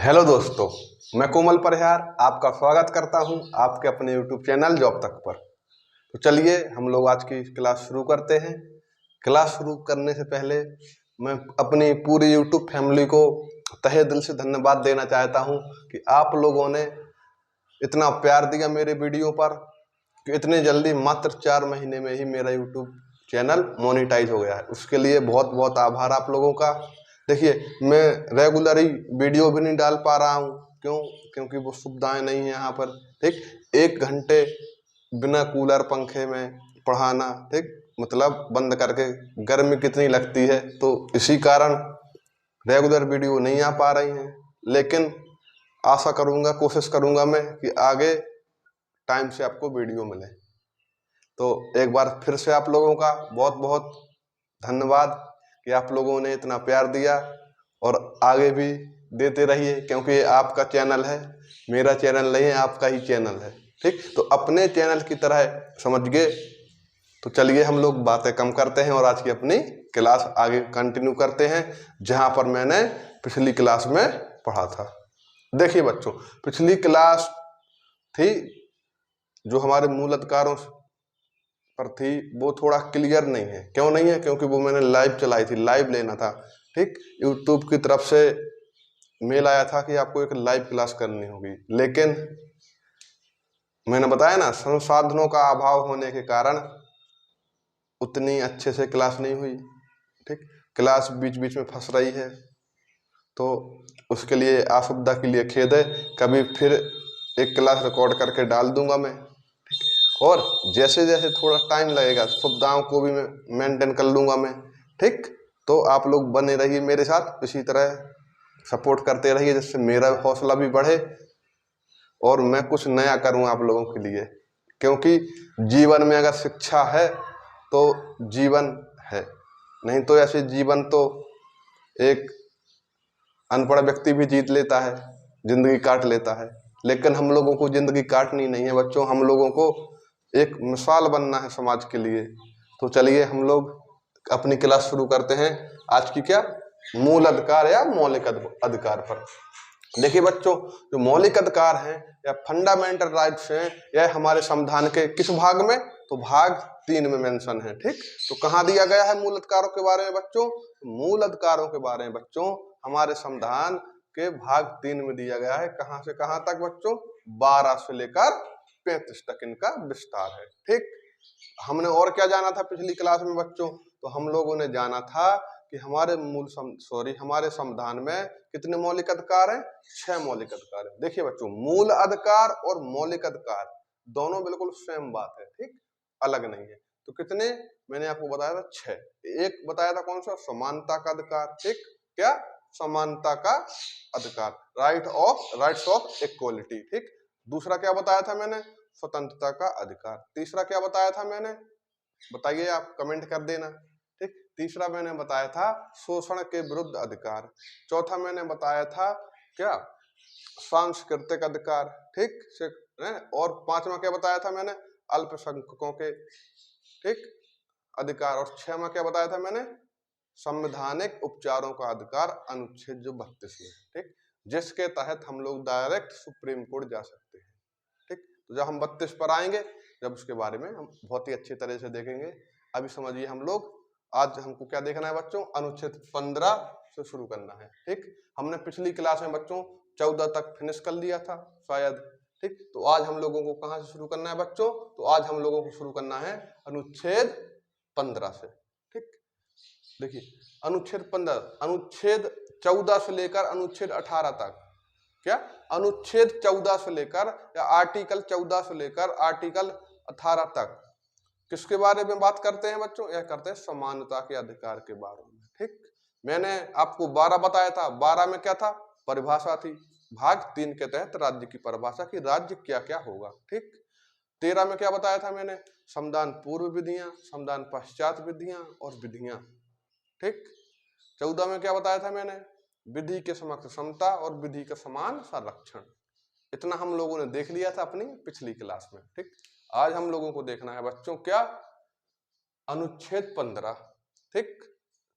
Hello दोस्तों, मैं कोमल परिहार आपका स्वागत करता हूं आपके अपने YouTube चैनल जॉब तक पर। तो चलिए हम लोग आज की क्लास शुरू करते हैं। क्लास शुरू करने से पहले मैं अपनी पूरी YouTube फैमिली को तहे दिल से धन्यवाद देना चाहता हूं कि आप लोगों ने इतना प्यार दिया मेरे वीडियो पर कि इतने जल्दी मात्र 4 महीने में ही मेरा YouTube चैनल मोनेटाइज हो गया है। उसके लिए बहुत बहुत आभार आप लोगों का। देखिए, मैं रेगुलर ही वीडियो भी नहीं डाल पा रहा हूँ। क्योंकि वो सुविधाएं नहीं है यहाँ पर। ठीक, 1 घंटे बिना कूलर पंखे में पढ़ाना, ठीक, मतलब बंद करके, गर्मी कितनी लगती है, तो इसी कारण रेगुलर वीडियो नहीं आ पा रही हैं। लेकिन आशा करूँगा, कोशिश करूँगा मैं कि आगे टाइम से आपको वीडियो मिले। तो एक बार फिर से आप लोगों का बहुत बहुत धन्यवाद कि आप लोगों ने इतना प्यार दिया और आगे भी देते रहिए, क्योंकि ये आपका चैनल है, मेरा चैनल नहीं है, आपका ही चैनल है। ठीक, तो अपने चैनल की तरह समझ गए। तो चलिए हम लोग बातें कम करते हैं और आज की अपनी क्लास आगे कंटिन्यू करते हैं जहां पर मैंने पिछली क्लास में पढ़ा था। देखिए बच्चों, पिछली क्लास थी जो हमारे मूल अधिकारों पर थी, वो थोड़ा क्लियर नहीं है। क्यों नहीं है? क्योंकि वो मैंने लाइव चलाई थी, लाइव लेना था। ठीक, यूट्यूब की तरफ से मेल आया था कि आपको एक लाइव क्लास करनी होगी, लेकिन मैंने बताया ना, संसाधनों का अभाव होने के कारण उतनी अच्छे से क्लास नहीं हुई। ठीक, क्लास बीच बीच में फंस रही है, तो उसके लिए असुविधा के लिए खेद है। कभी फिर एक क्लास रिकॉर्ड करके डाल दूंगा मैं। और जैसे जैसे थोड़ा टाइम लगेगा, सुविधाओं को भी मैं मेंटेन कर लूँगा मैं। ठीक, तो आप लोग बने रहिए मेरे साथ, इसी तरह सपोर्ट करते रहिए, जिससे मेरा हौसला भी बढ़े और मैं कुछ नया करूँ आप लोगों के लिए। क्योंकि जीवन में अगर शिक्षा है तो जीवन है, नहीं तो ऐसे जीवन तो एक अनपढ़ व्यक्ति भी जीत लेता है, जिंदगी काट लेता है। लेकिन हम लोगों को जिंदगी काटनी नहीं है बच्चों, हम लोगों को एक मिसाल बनना है समाज के लिए। तो चलिए हम लोग अपनी क्लास शुरू करते हैं आज की क्या मूल अधिकार या मौलिक अधिकार पर। देखिए बच्चों, जो मौलिक अधिकार हैं या फंडामेंटल राइट्स हैं, यह हमारे संविधान के किस भाग में? तो भाग 3 में मेंशन है। ठीक, तो कहाँ दिया गया है मूल अधिकारों के बारे में बच्चों? मूल अधिकारों के बारे में बच्चों हमारे संविधान के भाग 3 में दिया गया है। कहाँ से कहाँ तक बच्चों? 12 से लेकर 35 तक इनका विस्तार है। ठीक, हमने और क्या जाना था पिछली क्लास में बच्चों? तो हम लोगों ने जाना था कि हमारे संविधान में कितने मौलिक अधिकार हैं? 6 मौलिक अधिकार हैं। देखिए बच्चों, मूल अधिकार और मौलिक अधिकार दोनों बिल्कुल सेम बात है। ठीक, अलग नहीं है। तो कितने मैंने आपको बताया था? 6। एक बताया था कौन सा? समानता का अधिकार। ठीक, क्या? समानता का अधिकार, राइट्स ऑफ इक्वलिटी। ठीक, दूसरा क्या बताया था मैंने? स्वतंत्रता का अधिकार। तीसरा क्या बताया था मैंने? बताइए, आप कमेंट कर देना। ठीक, तीसरा मैंने बताया था शोषण के विरुद्ध अधिकार। चौथा मैंने बताया था क्या? सांस्कृतिक अधिकार। ठीक से, और 5वां क्या बताया था मैंने? अल्पसंख्यकों के, ठीक, अधिकार। और 6वां क्या बताया था मैंने? संवैधानिक उपचारों का अधिकार, अनुच्छेद जो 32 में। ठीक, जिसके तहत हम लोग डायरेक्ट सुप्रीम कोर्ट जा सकते हैं। ठीक, तो जब हम 32 पर आएंगे, जब उसके बारे में हम बहुत ही अच्छी तरह से देखेंगे। अभी समझिए हम लोग आज हमको क्या देखना है बच्चों? अनुच्छेद 15 से शुरू करना है। ठीक, हमने पिछली क्लास में बच्चों 14 तक फिनिश कर लिया था शायद। ठीक, तो आज हम लोगों को कहाँ से शुरू करना है बच्चों? तो आज हम लोगों को शुरू करना है अनुच्छेद 15 से। ठीक, देखिए अनुच्छेद 15, अनुच्छेद 14 से लेकर अनुच्छेद 18 तक। क्या? अनुच्छेद 14 से लेकर या आर्टिकल 14 से लेकर आर्टिकल 18 तक किसके बारे में बात करते हैं बच्चों? यह करते हैं समानता के अधिकार के बारे में। ठीक, मैंने आपको 12 बताया था। 12 में क्या था? परिभाषा थी, भाग 3 के तहत राज्य की परिभाषा की, राज्य क्या क्या होगा। ठीक, 13 में क्या बताया था मैंने? संविधान पूर्व विधियां, संविधान पश्चात विधियां और विधियां। ठीक, 14 में क्या बताया था मैंने? विधि के समक्ष समता और विधि का समान संरक्षण। इतना हम लोगों ने देख लिया था अपनी पिछली क्लास में। ठीक, आज हम लोगों को देखना है बच्चों क्या? अनुच्छेद 15। ठीक,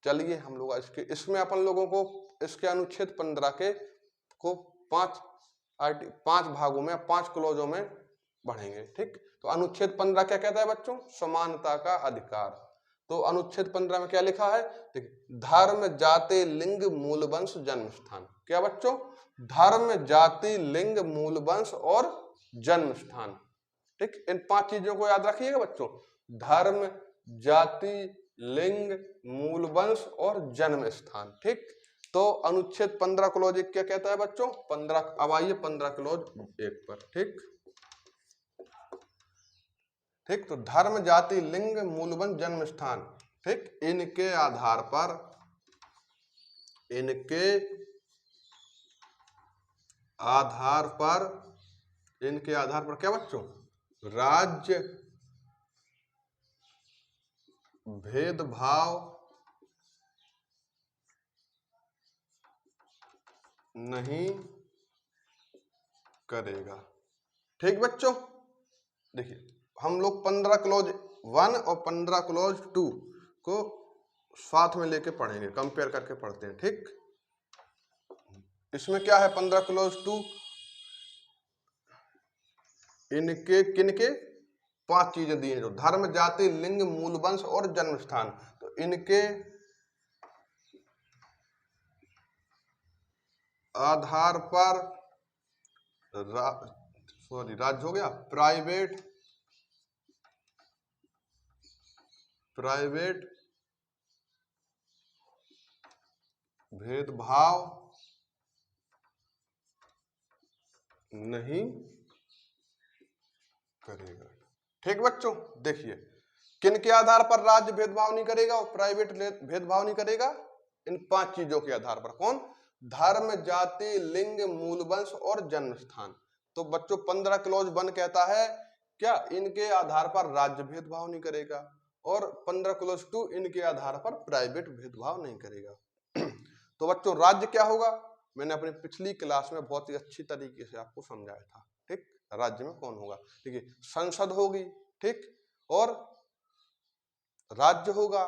चलिए हम लोग इसमें अपन लोगों को इसके अनुच्छेद 15 के को पांच भागों में, 5 क्लॉजों में बढ़ेंगे। ठीक, तो अनुच्छेद 15 क्या कहता है बच्चों? समानता का अधिकार। तो अनुच्छेद 15 में क्या लिखा है? देखिए, धर्म, जाति, लिंग, मूल वंश, जन्म स्थान। क्या बच्चों? धर्म, जाति, लिंग, मूल वंश और जन्म स्थान। ठीक, इन 5 चीजों को याद रखिएगा बच्चों। धर्म, जाति, लिंग, मूल वंश और जन्म स्थान। ठीक, तो अनुच्छेद 15 क्लॉज 1 क्या कहता है बच्चों? 15, अब आइए 15 क्लॉज 1 पर। ठीक ठीक, तो धर्म, जाति, लिंग, मूल वंश, जन्म स्थान, ठीक, इनके आधार पर क्या बच्चों? राज्य भेदभाव नहीं करेगा। ठीक बच्चों, देखिए हम लोग 15 क्लॉज 1 और 15 क्लॉज 2 को साथ में लेके पढ़ेंगे, कंपेयर करके पढ़ते हैं। ठीक, इसमें क्या है? 15 क्लॉज 2 इनके किनके 5 चीजें दी हैं, जो धर्म, जाति, लिंग, मूल वंश और जन्म स्थान। तो इनके आधार पर राज्य हो गया, प्राइवेट भेदभाव नहीं करेगा। ठीक बच्चों, देखिए किन के आधार पर राज्य भेदभाव नहीं करेगा और प्राइवेट भेदभाव नहीं करेगा? इन 5 चीजों के आधार पर। कौन? धर्म, जाति, लिंग, मूल वंश और जन्म स्थान। तो बच्चों 15 क्लॉज 1 कहता है क्या? इनके आधार पर राज्य भेदभाव नहीं करेगा, और 15 क्लॉज 2 इनके आधार पर प्राइवेट भेदभाव नहीं करेगा। तो बच्चों राज्य क्या होगा? मैंने अपनी पिछली क्लास में बहुत ही अच्छी तरीके से आपको समझाया था। ठीक, राज्य में कौन होगा? ठीक है, संसद होगी। ठीक, और राज्य होगा,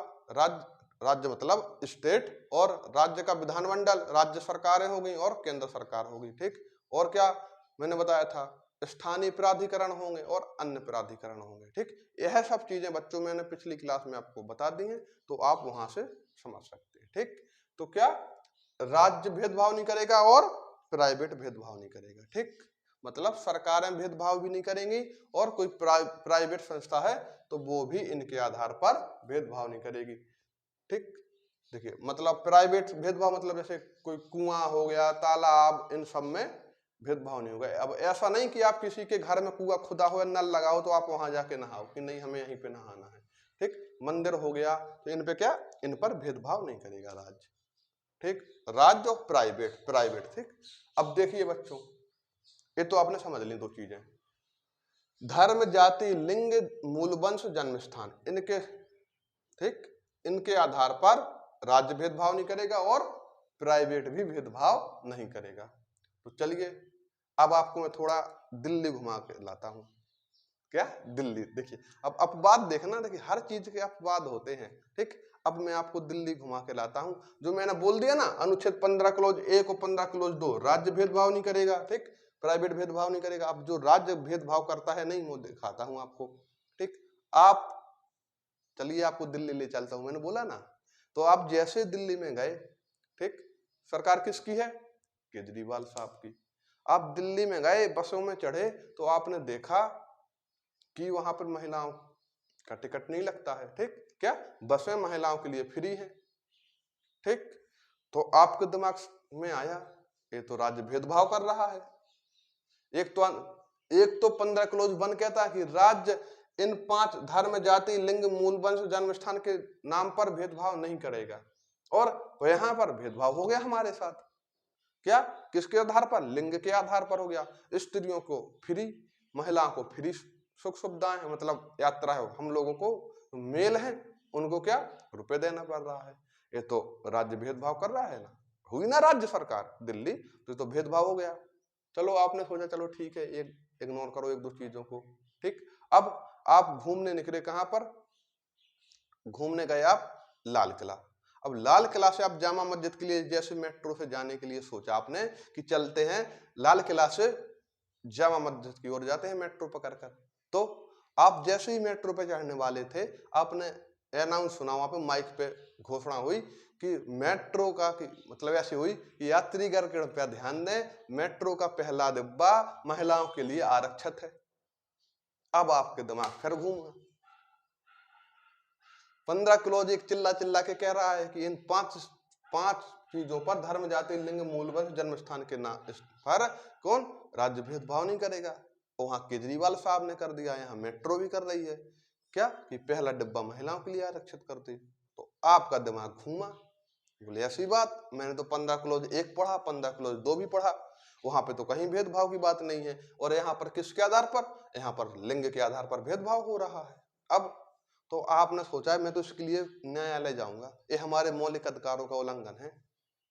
राज्य मतलब स्टेट, और राज्य का विधानमंडल, राज्य सरकारें हो गई और केंद्र सरकार होगी। ठीक, और क्या मैंने बताया था? स्थानीय प्राधिकरण होंगे और अन्य प्राधिकरण होंगे। ठीक, यह सब चीजें बच्चों मैंने पिछली क्लास में आपको बता दी हैं, तो आप वहां से समझ सकते हैं। ठीक, तो क्या राज्य भेदभाव नहीं करेगा और प्राइवेट भेदभाव नहीं करेगा। ठीक, मतलब सरकारें भेदभाव भी नहीं करेंगी, और कोई प्राइवेट संस्था है तो वो भी इनके आधार पर भेदभाव नहीं करेगी। ठीक, देखिए मतलब प्राइवेट भेदभाव मतलब जैसे कोई कुआं हो गया, तालाब, इन सब में भेदभाव नहीं होगा। अब ऐसा नहीं कि आप किसी के घर में कुआं खुदा हो, नल लगाओ तो आप वहां जाके नहाओ कि नहीं हमें यहीं पे नहाना है। ठीक, मंदिर हो गया, तो इन पे क्या? इन पर भेदभाव नहीं करेगा राज्य। ठीक, राज्य और प्राइवेट। ठीक, अब देखिए बच्चों, ये तो आपने समझ ली 2 चीजें, धर्म, जाति, लिंग, मूल वंश, जन्म स्थान, इनके ठीक इनके आधार पर राज्य भेदभाव नहीं करेगा और प्राइवेट भी भेदभाव नहीं करेगा। तो चलिए अब आपको मैं थोड़ा दिल्ली घुमा के लाता हूं। क्या? दिल्ली। देखिए अब अपवाद देखना, देखिए हर चीज के अपवाद होते हैं। ठीक, अब मैं आपको दिल्ली घुमा के लाता हूं। जो मैंने बोल दिया ना, अनुच्छेद 15 क्लॉज 1 और 15 क्लॉज 2 राज्य भेदभाव नहीं करेगा। ठीक, प्राइवेट भेदभाव नहीं करेगा। अब जो राज्य भेदभाव करता है नहीं, वो दिखाता हूं आपको। ठीक, आप चलिए आपको दिल्ली ले चलता हूं। मैंने बोला ना, तो आप जैसे दिल्ली में गए, ठीक, सरकार किसकी है? केजरीवाल साहब की। आप दिल्ली में गए, बसों में चढ़े, तो आपने देखा कि वहां पर महिलाओं का टिकट नहीं लगता है। ठीक, क्या बसें महिलाओं के लिए फ्री है? ठीक, तो आपके दिमाग में आया ये तो राज्य भेदभाव कर रहा है। एक तो 15 क्लॉज 1 कहता है कि राज्य इन 5 धर्म, जाति, लिंग, मूल वंश, जन्म स्थान के नाम पर भेदभाव नहीं करेगा, और यहां पर भेदभाव हो गया हमारे साथ। क्या? किसके आधार पर? लिंग के आधार पर हो गया। स्त्रियों को फ्री, महिलाओं को फ्री सुख सुविधाएं हैं, मतलब यात्रा है। हम लोगों को मेल है, उनको क्या रुपए देना पड़ रहा है। ये तो राज्य भेदभाव कर रहा है ना, हुई ना राज्य सरकार दिल्ली, तो भेदभाव हो गया। चलो आपने सोचा चलो ठीक है, एक इग्नोर करो 1-2 चीजों को। ठीक, अब आप घूमने निकले, कहां पर घूमने गए? आप लाल किला। अब लाल किला से आप जामा मस्जिद के लिए जैसे मेट्रो से जाने के लिए सोचा आपने कि चलते हैं लाल किला से जामा मस्जिद की ओर जाते हैं मेट्रो पकड़ कर, तो आप जैसे ही मेट्रो पे चढ़ने वाले थे आपने अनाउंस सुना, वहां पे माइक पे घोषणा हुई कि मेट्रो का मतलब ऐसी हुई कि यात्रीगण कृपया ध्यान दें, मेट्रो का पहला डिब्बा महिलाओं के लिए आरक्षित है। अब आपके दिमाग फिर घूमा। 15 क्लॉज एक चिल्ला चिल्ला के कह रहा है कि इन पांच चीजों पर धर्म, जाति, लिंग, मूलवंश, जन्म स्थान के नाम पर कौन राज्य भेदभाव नहीं करेगा। वहां केजरीवाल साहब ने कर दिया, यहाँ मेट्रो भी कर रही है क्या कि पहला डिब्बा महिलाओं के लिए आरक्षित कर दी। तो आपका दिमाग घूमा, बोले ऐसी बात, मैंने तो 15 क्लॉज 1 पढ़ा, 15 क्लॉज 2 भी पढ़ा, वहां पे तो कहीं भेदभाव की बात नहीं है, और यहाँ पर किसके आधार पर, यहाँ पर लिंग के आधार पर भेदभाव हो रहा है। अब तो आपने सोचा है मैं तो इसके लिए न्यायालय जाऊंगा, ये हमारे मौलिक अधिकारों का उल्लंघन है।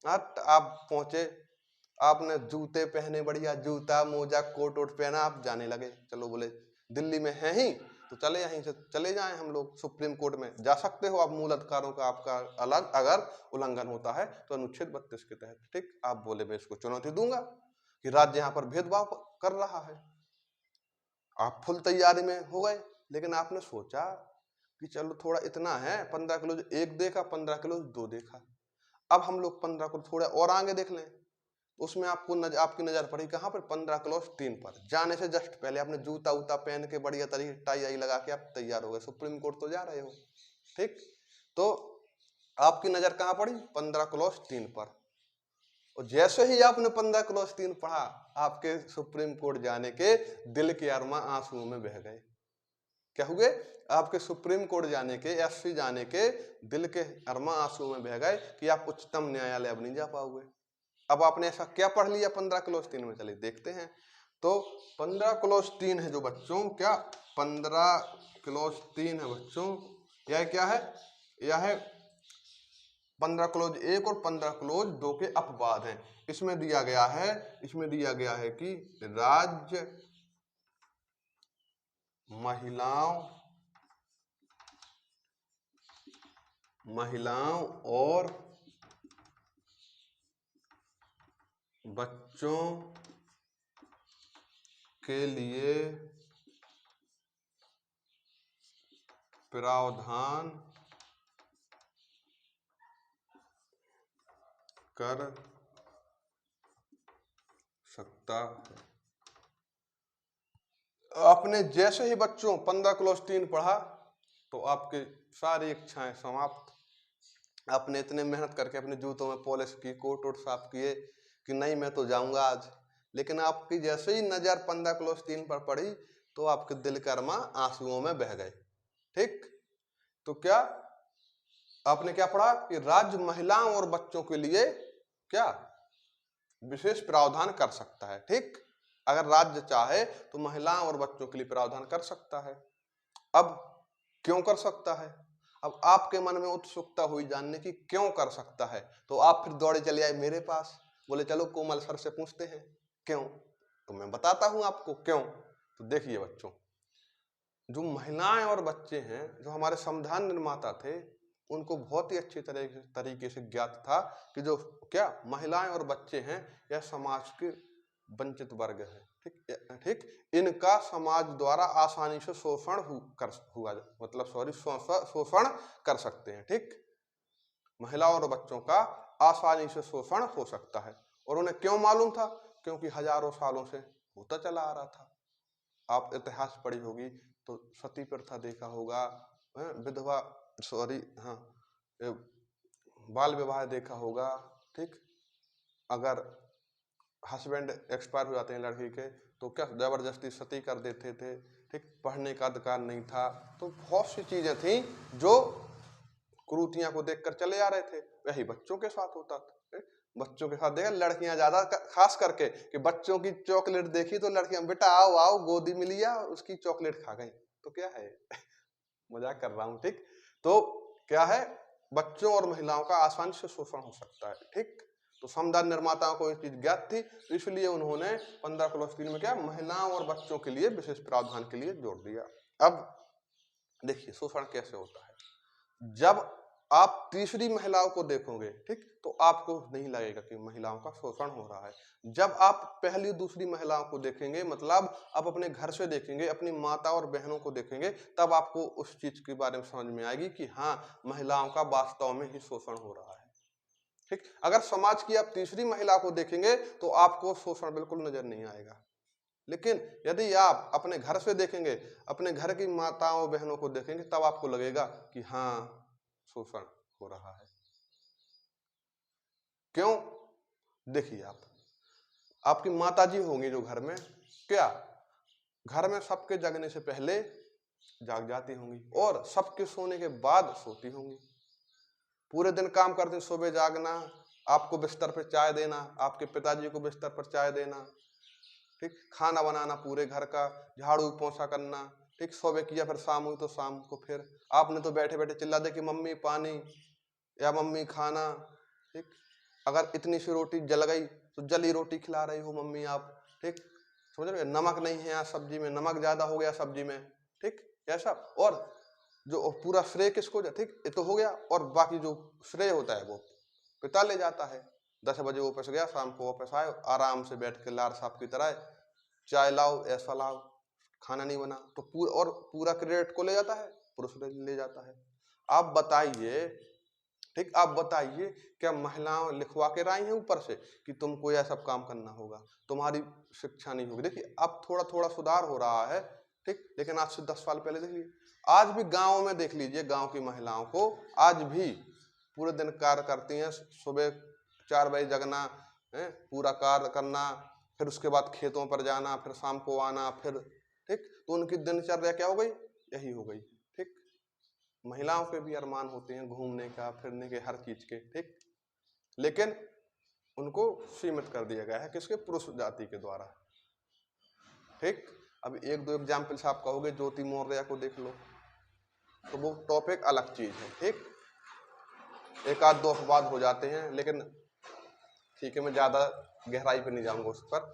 आप पहुंचे, आपने जूते पहने, बढ़िया जूता मोजा कोट वोट पहना, आप जाने लगे। चलो बोले दिल्ली में है ही तो चले, यहीं से चले जाएं हम लोग सुप्रीम कोर्ट में, जा सकते हो आप, मूल अधिकारों का आपका अलग अगर उल्लंघन होता है तो अनुच्छेद 32 के तहत। ठीक, आप बोले मैं इसको चुनौती दूंगा कि राज्य यहाँ पर भेदभाव कर रहा है। आप फुल तैयारी में हो गए, लेकिन आपने सोचा कि चलो थोड़ा इतना है, 15 किलो 1 देखा, 15 किलो 2 देखा, अब हम लोग 15 को थोड़ा और आगे देख लें। उसमें आपको आपकी नजर पड़ी कहां पर, 15 क्लॉज 3 पर। जाने से जस्ट पहले आपने जूता उता पहन के बढ़िया तरीके टाई आई लगा के आप तैयार हो गए, सुप्रीम कोर्ट तो जा रहे हो। ठीक, तो आपकी नजर कहां पड़ी, 15 क्लॉज 3 पर, और जैसे ही आपने 15 क्लॉज 3 पढ़ा, आपके सुप्रीम कोर्ट जाने के दिल के अरमा आंसुओं में बह गए। क्या हुए, आपके सुप्रीम कोर्ट जाने के, एससी जाने के दिल के अरमा आंसुओं में बह गए कि आप उच्चतम न्यायालय अब नहीं जा पाओगे। अब आपने ऐसा क्या पढ़ लिया 15 क्लॉज 3 में, चलिए देखते हैं। तो 15 क्लॉज 3 है जो बच्चों, क्या 15 क्लॉज 3 है बच्चों, यह क्या है, यह है 15 क्लॉज 1 और 15 क्लॉज 2 के अपवाद हैं। इसमें दिया गया है कि राज्य महिलाओं और बच्चों के लिए प्रावधान कर सकता है। आपने जैसे ही बच्चों 15 क्लॉज 3 पढ़ा तो आपकी सारी इच्छाएं समाप्त। आपने इतने मेहनत करके अपने जूतों में पॉलिश की, कोट वोट साफ किए कि नहीं मैं तो जाऊंगा आज, लेकिन आपकी जैसे ही नजर 15 क्लॉज 3 पर पड़ी तो आपके दिल का अरमा आंसुओं में बह गए। ठीक, तो क्या आपने क्या पढ़ा कि राज्य महिलाओं और बच्चों के लिए क्या विशेष प्रावधान कर सकता है। ठीक, अगर राज्य चाहे तो महिलाओं और बच्चों के लिए प्रावधान कर सकता है। अब क्यों कर सकता है, अब आपके मन में उत्सुकता हुई जानने की क्यों कर सकता है, तो आप फिर दौड़े चले आए मेरे पास, बोले चलो कोमल सर से पूछते हैं क्यों। तो मैं बताता हूं आपको क्यों। तो देखिए बच्चों, जो महिलाएं और बच्चे हैं, जो हमारे संविधान निर्माता थे, उनको बहुत ही अच्छी तरीके से ज्ञात था कि जो क्या महिलाएं और बच्चे हैं यह समाज के वंचित वर्ग है। ठीक, इनका समाज द्वारा आसानी से शोषण शोषण कर सकते हैं। ठीक, महिलाओं और बच्चों का आसानी से शोषण हो सकता है, और उन्हें क्यों मालूम था, क्योंकि हजारों सालों से होता चला आ रहा था। आप इतिहास पढ़ी होगी तो सती प्रथा देखा होगा, विधवा बाल विवाह देखा होगा। ठीक, अगर हस्बैंड एक्सपायर हो जाते हैं लड़की के तो क्या जबरदस्ती सती कर देते थे। ठीक, पढ़ने का अधिकार नहीं था, तो बहुत सी चीजें थी जो कुरीतियां को देखकर चले आ रहे थे। वही बच्चों के साथ होता था। बच्चों के साथ देखा, लड़कियां ज्यादा खास करके कि बच्चों की चॉकलेट देखी तो लड़कियां बेटा आओ आओ गोदी में लिया, उसकी चॉकलेट खा गई, तो क्या है मजाक कर रहा हूं। ठीक, तो क्या है, बच्चों और महिलाओं का आसानी से शोषण हो सकता है। ठीक, तो संविधान निर्माताओं को ये चीज ज्ञात थी, तो इसलिए उन्होंने 15 क्लॉज 3 में क्या महिलाओं और बच्चों के लिए विशेष प्रावधान के लिए जोड़ दिया। अब देखिए शोषण कैसे होता है, जब आप तीसरी महिलाओं को देखोगे, ठीक, तो आपको नहीं लगेगा कि महिलाओं का शोषण हो रहा है। जब आप पहली दूसरी महिलाओं को देखेंगे, मतलब आप अपने घर से देखेंगे, अपनी माता और बहनों को देखेंगे, तब आपको उस चीज के बारे में समझ में आएगी कि हाँ, महिलाओं का वास्तव में ही शोषण हो रहा है। ठीक, अगर समाज की आप तीसरी महिला को देखेंगे तो आपको शोषण बिल्कुल नजर नहीं आएगा। लेकिन यदि आप अपने घर से देखेंगे, अपने घर की माताओं बहनों को देखेंगे, तब आपको लगेगा कि हाँ, शोषण हो रहा है। क्यों? देखिए, आपकी माताजी होंगी जो घर में, क्या घर में सबके जगने से पहले जाग जाती होंगी और सबके सोने के बाद सोती होंगी। पूरे दिन काम करते, सुबह जागना, आपको बिस्तर पर चाय देना, आपके पिताजी को बिस्तर पर चाय देना, ठीक, खाना बनाना पूरे घर का, झाड़ू पोछा करना, ठीक, सुबह किया, फिर शाम हुई तो शाम को फिर आपने तो बैठे बैठे चिल्ला दे कि मम्मी पानी या मम्मी खाना, ठीक। अगर इतनी सी रोटी जल गई तो जली रोटी खिला रही हो मम्मी आप, ठीक, समझ रहे हो। नमक नहीं है आज सब्जी में, नमक ज्यादा हो गया सब्जी में, ठीक, ऐसा। और जो पूरा श्रेय किसको, ठीक, ये तो हो गया, और बाकी जो श्रेय होता है वो पिता ले जाता है। 10 बजे ऑफिस गया, शाम को ऑफिस आए, आराम से बैठ के लार साहब की तरह चाय लाओ, ऐसा लाओ, खाना नहीं बना तो पूरा क्रेडिट को ले जाता है, पुरुष ले जाता है। आप बताइए, ठीक, आप बताइए, क्या महिलाएं लिखवा के लाई हैं ऊपर से कि तुमको यह सब काम करना होगा, तुम्हारी शिक्षा नहीं होगी। देखिए, अब थोड़ा थोड़ा सुधार हो रहा है, ठीक, लेकिन आज से 10 साल पहले देखिए, आज भी गांव में देख लीजिए, गांव की महिलाओं को आज भी पूरे दिन कार्य करती हैं, सुबह 4 बजे जगना है, पूरा कार्य करना, फिर उसके बाद खेतों पर जाना, फिर शाम को आना, फिर, ठीक, तो उनकी दिनचर्या क्या हो गई, यही हो गई, ठीक। महिलाओं के भी अरमान होते हैं घूमने का, फिरने के, हर चीज के, ठीक, लेकिन उनको सीमित कर दिया गया है किसके, पुरुष जाति के द्वारा, ठीक। अब एक दो एग्जाम्पल से आप कहोगे ज्योति मौर्य को देख लो, तो वो टॉपिक अलग चीज है, ठीक, एक आध दो अपवाद हो जाते हैं, लेकिन ठीक है, मैं ज्यादा गहराई पर नहीं जाऊंगा उस पर।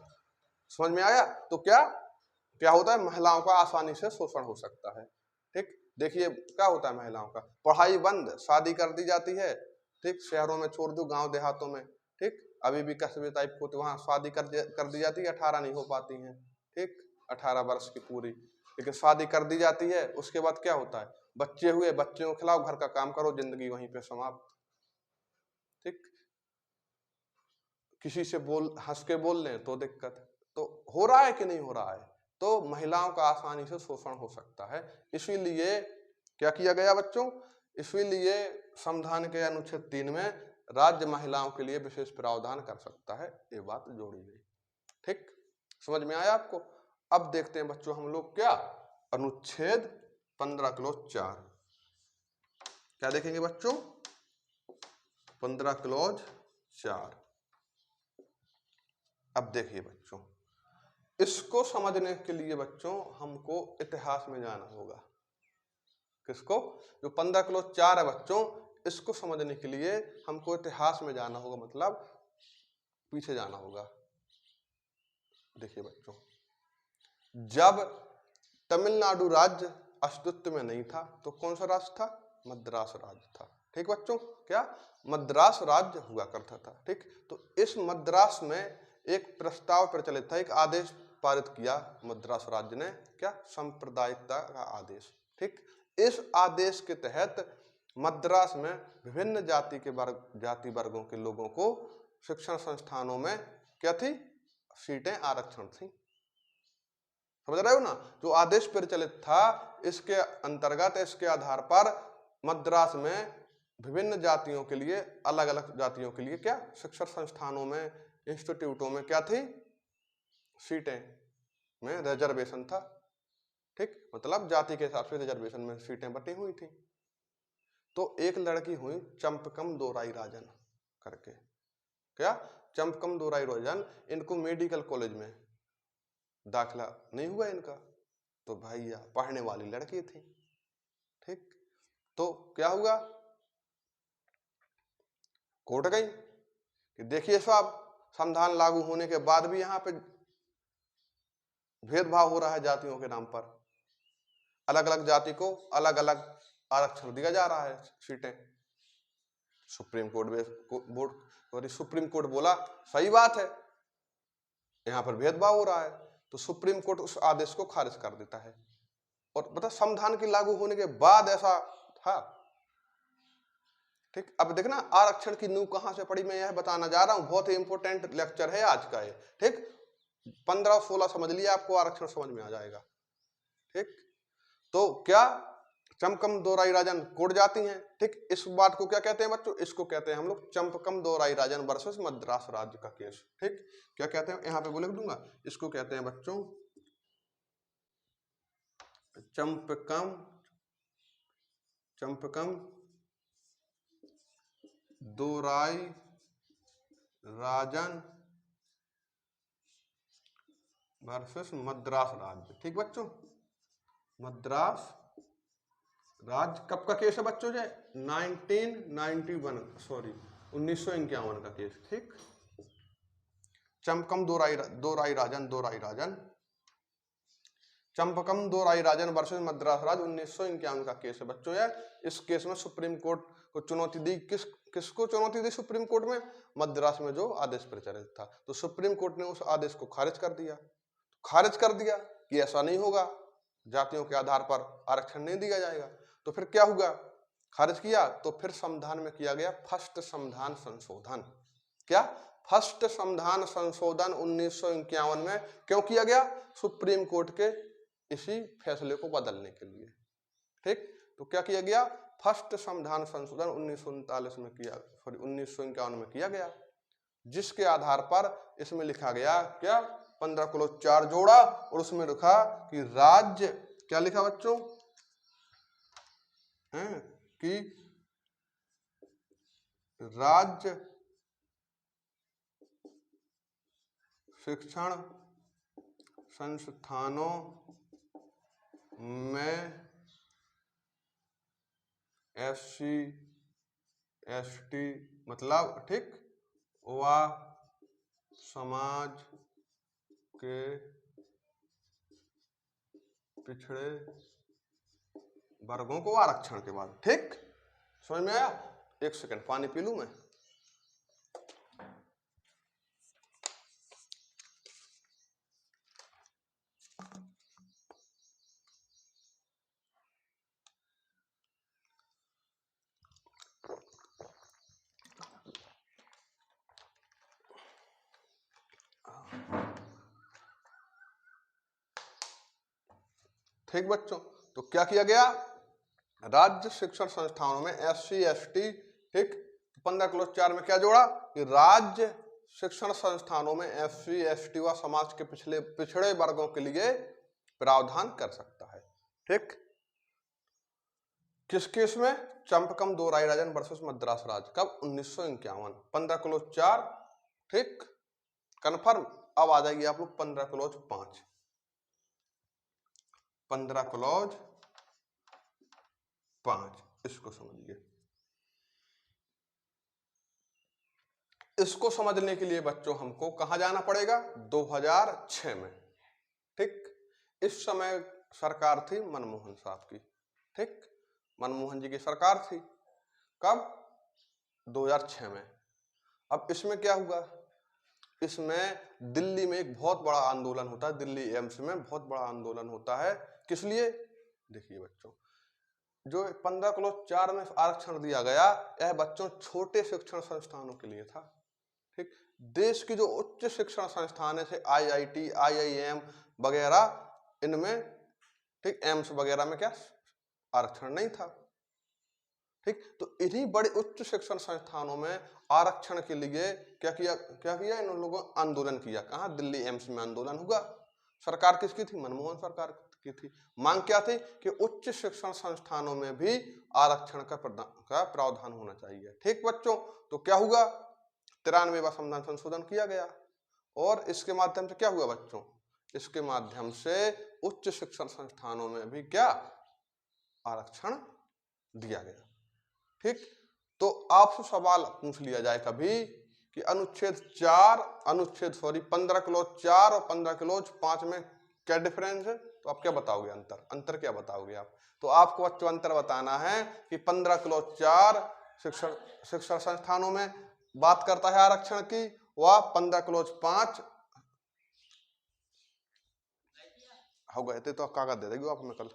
समझ में आया? तो क्या क्या होता है, महिलाओं का आसानी से शोषण हो सकता है, ठीक। देखिए क्या होता है, महिलाओं का पढ़ाई बंद, शादी कर दी जाती है, ठीक, शहरों में छोड़ दो, गांव देहातों में, ठीक, अभी भी कस्बे टाइप को, तो वहां शादी कर दी जाती है, 18 नहीं हो पाती हैं, ठीक, 18 वर्ष की पूरी, लेकिन शादी कर दी जाती है। उसके बाद क्या होता है, बच्चे हुए, बच्चों को खिलाओ, घर का काम करो, जिंदगी वहीं पे समाप्त, ठीक। किसी से हंस के बोल लें तो दिक्कत। तो हो रहा है कि नहीं हो रहा है? तो महिलाओं का आसानी से शोषण हो सकता है, इसीलिए क्या किया गया बच्चों, इसीलिए संविधान के अनुच्छेद 3 में राज्य महिलाओं के लिए विशेष प्रावधान कर सकता है, ये बात जोड़ी गई, ठीक। समझ में आया आपको? अब देखते हैं बच्चों हम लोग क्या अनुच्छेद 15 क्लॉज 4 क्या देखेंगे बच्चों, 15 क्लॉज 4। अब देखिए बच्चों, इसको समझने के लिए बच्चों हमको इतिहास में जाना होगा। किसको? जो 15 क्लॉज 4 है बच्चों, इसको समझने के लिए हमको इतिहास में जाना होगा, मतलब पीछे जाना होगा। देखिए बच्चों, जब तमिलनाडु राज्य अस्तित्व में नहीं था तो कौन सा राज्य था, मद्रास राज्य था, ठीक बच्चों, क्या मद्रास राज्य हुआ करता था, ठीक। तो इस मद्रास में एक प्रस्ताव प्रचलित था, एक आदेश पारित किया मद्रास राज्य ने, क्या, सांप्रदायिकता का आदेश, ठीक। इस आदेश के तहत मद्रास में विभिन्न जाति वर्गों के लोगों को शिक्षण संस्थानों में क्या थी, सीटें आरक्षण थी। समझ रहे हो ना? जो आदेश प्रचलित था, इसके अंतर्गत, इसके आधार पर मद्रास में विभिन्न जातियों के लिए, अलग अलग जातियों के लिए क्या शिक्षण संस्थानों में, इंस्टीट्यूटों में क्या थी, सीटें में रिजर्वेशन था, ठीक, मतलब जाति के हिसाब से रिजर्वेशन में सीटें बटी हुई थी। तो एक लड़की हुई चंपकम दोराई राजन करके, क्या चंपकम दोराई राजन, इनको मेडिकल कॉलेज में दाखिला नहीं हुआ इनका, तो भैया पढ़ने वाली लड़की थी, ठीक। तो क्या हुआ, कोर्ट गई कि देखिए साहब, संविधान लागू होने के बाद भी यहाँ पे भेदभाव हो रहा है जातियों के नाम पर, अलग अलग जाति को अलग अलग आरक्षण दिया जा रहा है सीटें, सुप्रीम कोर्ट बोला सही बात है, यहाँ पर भेदभाव हो रहा है, तो सुप्रीम कोर्ट उस आदेश को खारिज कर देता है। और बता संविधान के लागू होने के बाद ऐसा था। ठीक, अब देखना आरक्षण की नींव कहां से पड़ी, मैं यह बताना जा रहा हूं, बहुत ही इंपॉर्टेंट लेक्चर है आज का ये। ठीक, 15-16 समझ लिया, आपको आरक्षण समझ में आ जाएगा। ठीक, तो क्या चमकम दोहराई राजन कोर्ट जाती हैं। ठीक, इस बात को क्या कहते हैं बच्चों, इसको कहते हैं हम लोग चंपकम दोहराई राजन वर्सेस मद्रास राज्य का केस। ठीक, क्या कहते हैं, यहाँ पे लिख दूंगा, इसको कहते हैं बच्चों चंपकम दोहराई राजन वर्सेस मद्रास राज्य। ठीक बच्चों, मद्रास राज्य कब का केस है बच्चों, जो 1951 का केस। ठीक, चंपकम दोहराई राजन चंपकम दोहराई राजन वर्सेस मद्रास राज्य 1951 का केस है बच्चों। इस केस में सुप्रीम कोर्ट को चुनौती दी, किसको चुनौती दी सुप्रीम कोर्ट में, मद्रास में जो आदेश प्रचलित था। तो सुप्रीम कोर्ट ने उस आदेश को खारिज कर दिया कि ऐसा नहीं होगा, जातियों के आधार पर आरक्षण नहीं दिया जाएगा। तो फिर क्या हुआ, खारिज किया, तो फिर संविधान में किया गया फर्स्ट संविधान संशोधन। क्या, फर्स्ट संविधान संशोधन 1951 में क्यों किया गया, सुप्रीम कोर्ट के इसी फैसले को बदलने के लिए। ठीक, तो क्या किया गया, फर्स्ट संविधान संशोधन 1951 में किया गया, जिसके आधार पर इसमें लिखा गया क्या, 15 क्लोज 4 जोड़ा, और उसमें लिखा कि राज्य, क्या लिखा बच्चों कि राज्य शिक्षण संस्थानों में SC ST मतलब ठीक व समाज के पिछड़े वर्गों को आरक्षण के बाद। ठीक, समझ में आया, एक सेकंड पानी पी लूं मैं। ठीक बच्चों, तो क्या किया गया, राज्य शिक्षण संस्थानों में SC ST, ठीक, 15 क्लोज 4 में क्या जोड़ा कि राज्य शिक्षण संस्थानों में SC ST व समाज के पिछड़े वर्गों के लिए प्रावधान कर सकता है। ठीक, किस केस में, चंपकम दोहराई राजन वर्सेस मद्रास राज्य, कब, 1951, 15 क्लोज 4। ठीक, कन्फर्म। अब आ जाएगी आप लोग 15 क्लोज 5, 15 क्लोज 5, इसको समझिए। इसको समझने के लिए बच्चों हमको कहां जाना पड़ेगा, 2006 में। ठीक, इस समय सरकार थी मनमोहन साहब की। ठीक, मनमोहन जी की सरकार थी, कब, 2006 में। अब इसमें क्या हुआ, इसमें दिल्ली में एक बहुत बड़ा आंदोलन होता है, दिल्ली एम्स में बहुत बड़ा आंदोलन होता है। किस लिए, देखिए बच्चों, जो 15 क्लोज 4 में आरक्षण दिया गया, यह बच्चों छोटे शिक्षण संस्थानों के लिए था। ठीक, देश की जो उच्च शिक्षण संस्थान है, IIT IIM वगैरह, इनमें ठीक एम्स वगैरह में क्या आरक्षण नहीं था। ठीक, तो इन्हीं बड़े उच्च शिक्षण संस्थानों में आरक्षण के लिए क्या किया इन लोगों ने आंदोलन किया। कहाँ, दिल्ली एम्स में आंदोलन हुआ। सरकार किसकी थी, मनमोहन सरकार की थी। मांग क्या थी कि उच्च शिक्षण संस्थानों में भी आरक्षण का प्रावधान होना चाहिए। ठीक बच्चों, तो क्या हुआ, 93वां संविधान संशोधन किया गया, और इसके माध्यम से क्या हुआ बच्चों, इसके माध्यम से उच्च शिक्षण संस्थानों में भी क्या आरक्षण दिया गया। ठीक, तो आपसे सवाल पूछ लिया जाए कभी कि अनुच्छेद 15 क्लोज 4 और 15 क्लोज 5 में क्या डिफरेंस है, तो आप क्या बताओगे, अंतर क्या बताओगे आप। तो आपको बच्चों अंतर बताना है कि 15 क्लोज 4 शिक्षण शिक्षण संस्थानों में बात करता है आरक्षण की, वह 15 क्लोज 5 हो गए थे। तो कागज दे देगी आप में कल।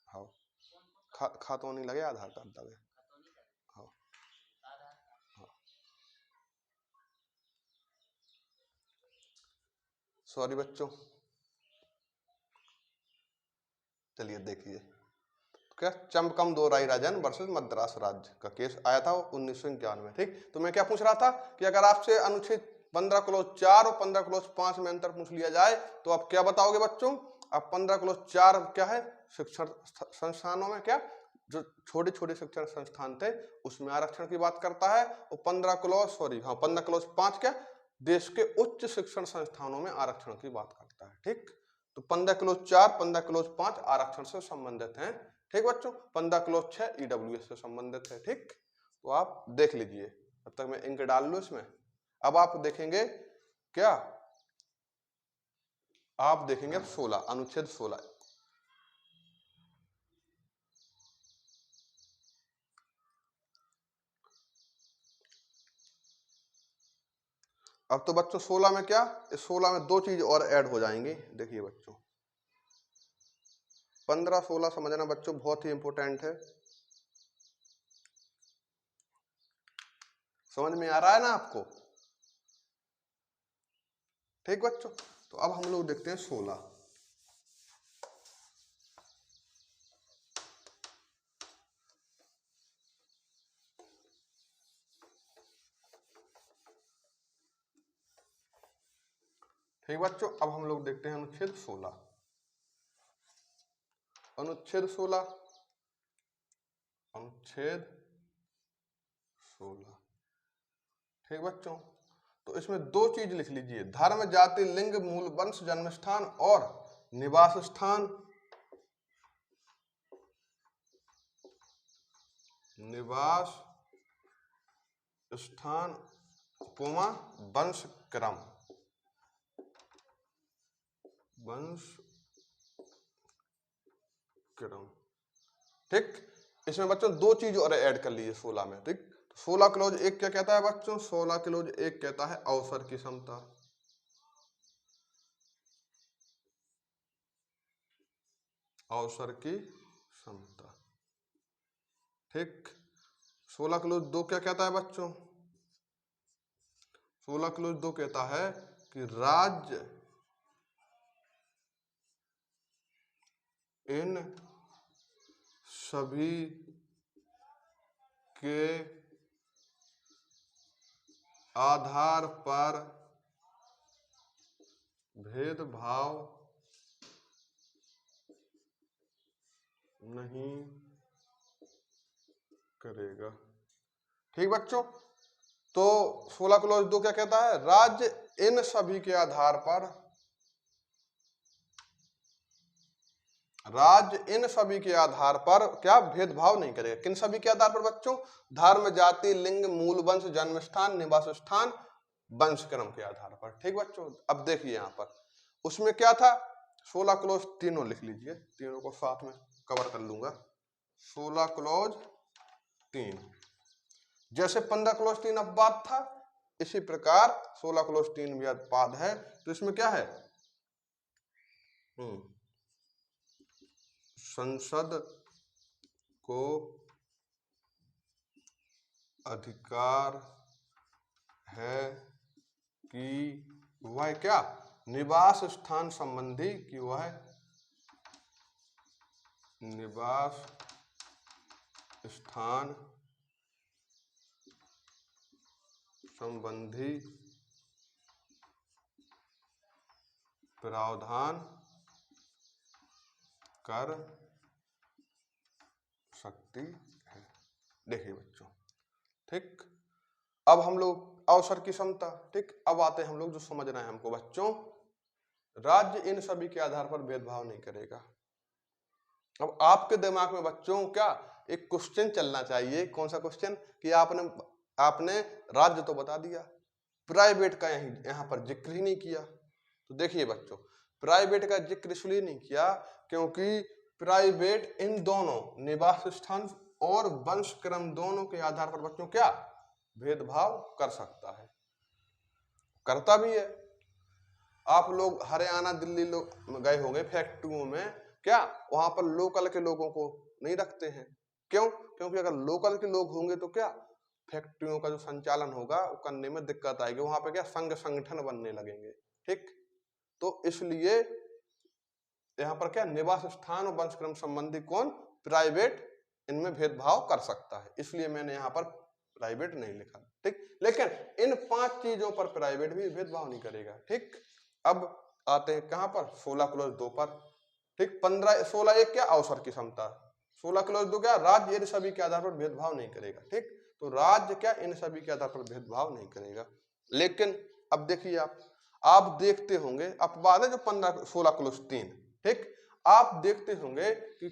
हाँ खा तो नहीं लगे, आधार कार्ड लगे। हाँ सॉरी बच्चों। चलिए देखिए क्या, चमकम दोराई राजन वर्सेस मद्रास राज्य का केस आया था 1991। ठीक, तो मैं क्या पूछ रहा था कि अगर आपसे अनुच्छेद 15 क्लोज 4 और 15 क्लोज 5 में अंतर पूछ लिया जाए तो आप क्या बताओगे बच्चों? अब 15 क्लोज 4 क्या है, शिक्षण संस्थानों में क्या जो छोटे छोटे शिक्षण संस्थान थे उसमें आरक्षण की बात करता है, और 15 क्लोज 5 क्या, देश के उच्च शिक्षण संस्थानों में आरक्षण की बात करता है। ठीक, तो 15 क्लोज 4 15 क्लोज 5 आरक्षण से संबंधित हैं। ठीक बच्चों, 15 क्लोज 6 ईडब्ल्यूएस से संबंधित है। ठीक, तो आप देख लीजिए, अब तक मैं इंक डाल लूं इसमें। अब आप देखेंगे क्या, आप देखेंगे 16 अनुच्छेद 16। अब तो बच्चों 16 में क्या, इस 16 में दो चीज और ऐड हो जाएंगी। देखिए बच्चों 15 16 समझना बच्चों बहुत ही इंपॉर्टेंट है। समझ में आ रहा है ना आपको? ठीक बच्चों, तो अब हम लोग देखते हैं 16। ठीक बच्चों, अब हम लोग देखते हैं अनुच्छेद 16। अनुच्छेद 16 अनुच्छेद 16। ठीक बच्चों, तो इसमें दो चीज लिख लीजिए, धर्म जाति लिंग मूल वंश जन्म स्थान और निवास स्थान, निवास स्थान कोमा वंश क्रम, वंश क्रम। ठीक, इसमें बच्चों दो चीज और ऐड कर लीजिए 16 में। ठीक, 16 क्लोज 1 क्या कहता है बच्चों? 16 क्लोज 1 कहता है अवसर की समता। अवसर की समता। ठीक, 16 क्लोज 2 क्या कहता है बच्चों? 16 क्लोज 2 कहता है कि राज्य इन सभी के आधार पर भेदभाव नहीं करेगा। ठीक बच्चों, तो 16 क्लोज 2 क्या कहता है? राज्य इन सभी के आधार पर, राज्य इन सभी के आधार पर क्या भेदभाव नहीं करेगा। किन सभी के आधार पर बच्चों? धर्म जाति लिंग मूल वंश जन्म स्थान निवास स्थान वंश क्रम के आधार पर। ठीक बच्चों, अब देखिए यहां पर उसमें क्या था, 16 क्लोज तीनों लिख लीजिए, तीनों को साथ में कवर कर लूंगा। 16 क्लोज 3 जैसे 15 क्लोज 3 अपवाद था, इसी प्रकार 16 क्लोज 3 भी अपवाद है। तो इसमें क्या है, संसद को अधिकार है कि वह क्या, निवास स्थान संबंधी, कि वह निवास स्थान संबंधी प्रावधान कर सकती है। देखिए बच्चों, ठीक, अब हम लोग अवसर की समता। ठीक, अब आते हैं हम लोग जो समझना है हमको बच्चों, राज्य इन सभी के आधार पर भेदभाव नहीं करेगा। अब आपके दिमाग में बच्चों क्या एक क्वेश्चन चलना चाहिए, कौन सा क्वेश्चन, कि आपने राज्य तो बता दिया, प्राइवेट का यहाँ पर जिक्र ही नहीं किया। तो देखिए बच्चों, प्राइवेट का जिक्र इसलिए नहीं किया क्योंकि प्राइवेट इन दोनों निवास स्थान और वंश क्रम दोनों के आधार पर बच्चों क्या भेदभाव कर सकता है, करता भी है। आप लोग हरियाणा दिल्ली लोग गए होंगे फैक्ट्रियों में, क्या वहां पर लोकल के लोगों को नहीं रखते हैं? क्यों? क्योंकि अगर लोकल के लोग होंगे तो क्या फैक्ट्रियों का जो संचालन होगा वो करने में दिक्कत आएगी, वहां पे क्या संघ संगठन बनने लगेंगे। ठीक, तो इसलिए यहाँ पर क्या निवास स्थान और वंशक्रम संबंधी कौन प्राइवेट इनमें भेदभाव कर सकता है, इसलिए मैंने यहाँ पर प्राइवेट नहीं लिखा। ठीक, लेकिन इन 5 चीजों पर प्राइवेट भी भेदभाव नहीं करेगा। ठीक, अब आते हैं कहां पर 16 क्लॉज 2 पर। ठीक, 16 एक क्या अवसर की क्षमता, 16 क्लॉज 2 क्या राज्य इन सभी के आधार पर भेदभाव नहीं करेगा। ठीक, तो राज्य क्या इन सभी के आधार पर भेदभाव नहीं करेगा। लेकिन अब देखिए आप देखते होंगे अपवाद है जो 16 क्लॉज 3। ठीक, आप देखते होंगे कि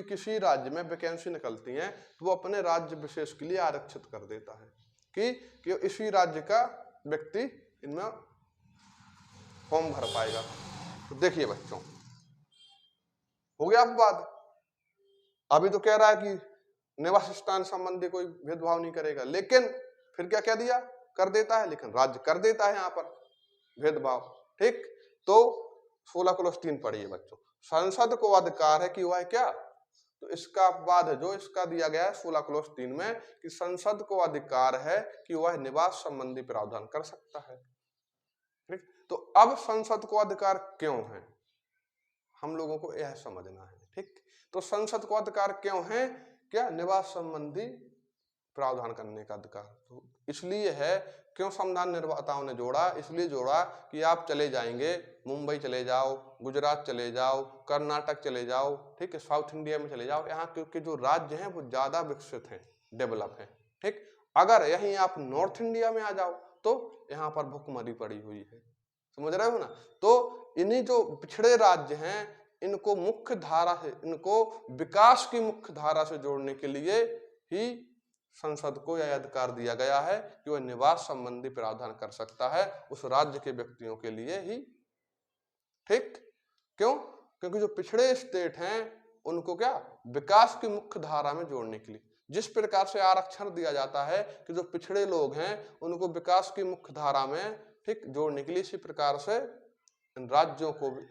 किसी राज्य में वैकेंसी निकलती है तो वो अपने राज्य विशेष के लिए आरक्षित कर देता है कि इसी राज्य का व्यक्ति इनमें फॉर्म भर पाएगा। तो देखिए बच्चों, हो गया अपवाद। अभी तो कह रहा है कि निवास स्थान संबंधी कोई भेदभाव नहीं करेगा, लेकिन फिर क्या कह दिया कर देता है, लेकिन राज्य कर देता है यहाँ पर भेदभाव। ठीक, तो 16 क्लॉज 3 पढ़िए बच्चों, संसद को अधिकार है कि वह क्या, तो इसका अपवाद है जो इसका दिया गया है 16 क्लॉज 3 में कि संसद को अधिकार है कि वह निवास संबंधी प्रावधान कर सकता है। ठीक, तो अब संसद को अधिकार क्यों है हम लोगों को यह समझना है। ठीक, तो संसद को अधिकार क्यों है, क्या निवास संबंधी प्रावधान करने का अधिकार, तो इसलिए है क्यों संविधान निर्माताओं ने जोड़ा, इसलिए जोड़ा कि आप चले जाएंगे मुंबई चले जाओ, गुजरात चले जाओ, कर्नाटक चले जाओ, ठीक है, साउथ इंडिया में चले जाओ, यहाँ क्योंकि जो राज्य हैं वो ज्यादा विकसित हैं, डेवलप हैं। ठीक, अगर यहीं आप नॉर्थ इंडिया में आ जाओ तो यहाँ पर भुखमरी पड़ी हुई है, समझ रहे हो ना। तो इन्हीं जो पिछड़े राज्य हैं इनको मुख्य धारा से, इनको विकास की मुख्य धारा से जोड़ने के लिए ही संसद को यह अधिकार दिया गया है कि वह निवास संबंधी प्रावधान कर सकता है उस राज्य के व्यक्तियों के लिए ही। ठीक, क्यों? क्योंकि जो पिछड़े स्टेट हैं उनको क्या विकास की मुख्य धारा में जोड़ने के लिए, जिस प्रकार से आरक्षण दिया जाता है कि जो पिछड़े लोग हैं उनको विकास की मुख्य धारा में ठीक जोड़ने के लिए, इसी प्रकार से इन राज्यों को भी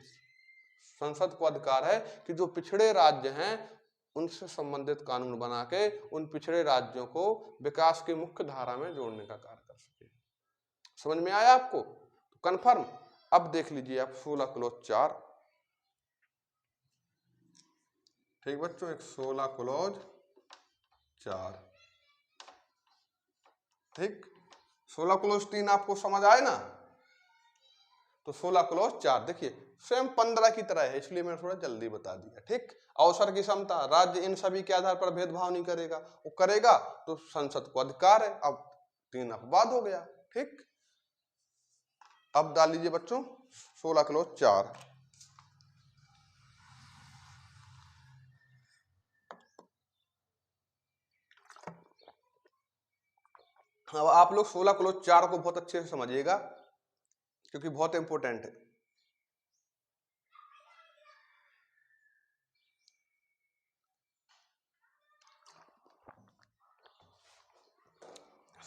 संसद को अधिकार है कि जो पिछड़े राज्य हैं उनसे संबंधित कानून बना के उन पिछड़े राज्यों को विकास की मुख्य धारा में जोड़ने का कार्य कर सके। समझ में आया आपको? तो कंफर्म। अब देख लीजिए आप 16 क्लॉज 4। ठीक बच्चों, एक 16 क्लॉज 4। ठीक, 16 क्लॉज 3 आपको समझ आए ना, तो 16 क्लॉज 4 देखिए स्वयं 15 की तरह है, इसलिए मैंने थोड़ा जल्दी बता दिया। ठीक, अवसर की क्षमता, राज्य इन सभी के आधार पर भेदभाव नहीं करेगा, वो करेगा तो संसद को अधिकार है। अब 3 अपवाद हो गया। ठीक, अब डाल लीजिए बच्चों 16 क्लॉज 4। अब आप लोग 16 क्लॉज 4 को बहुत अच्छे से समझिएगा क्योंकि बहुत इंपॉर्टेंट है।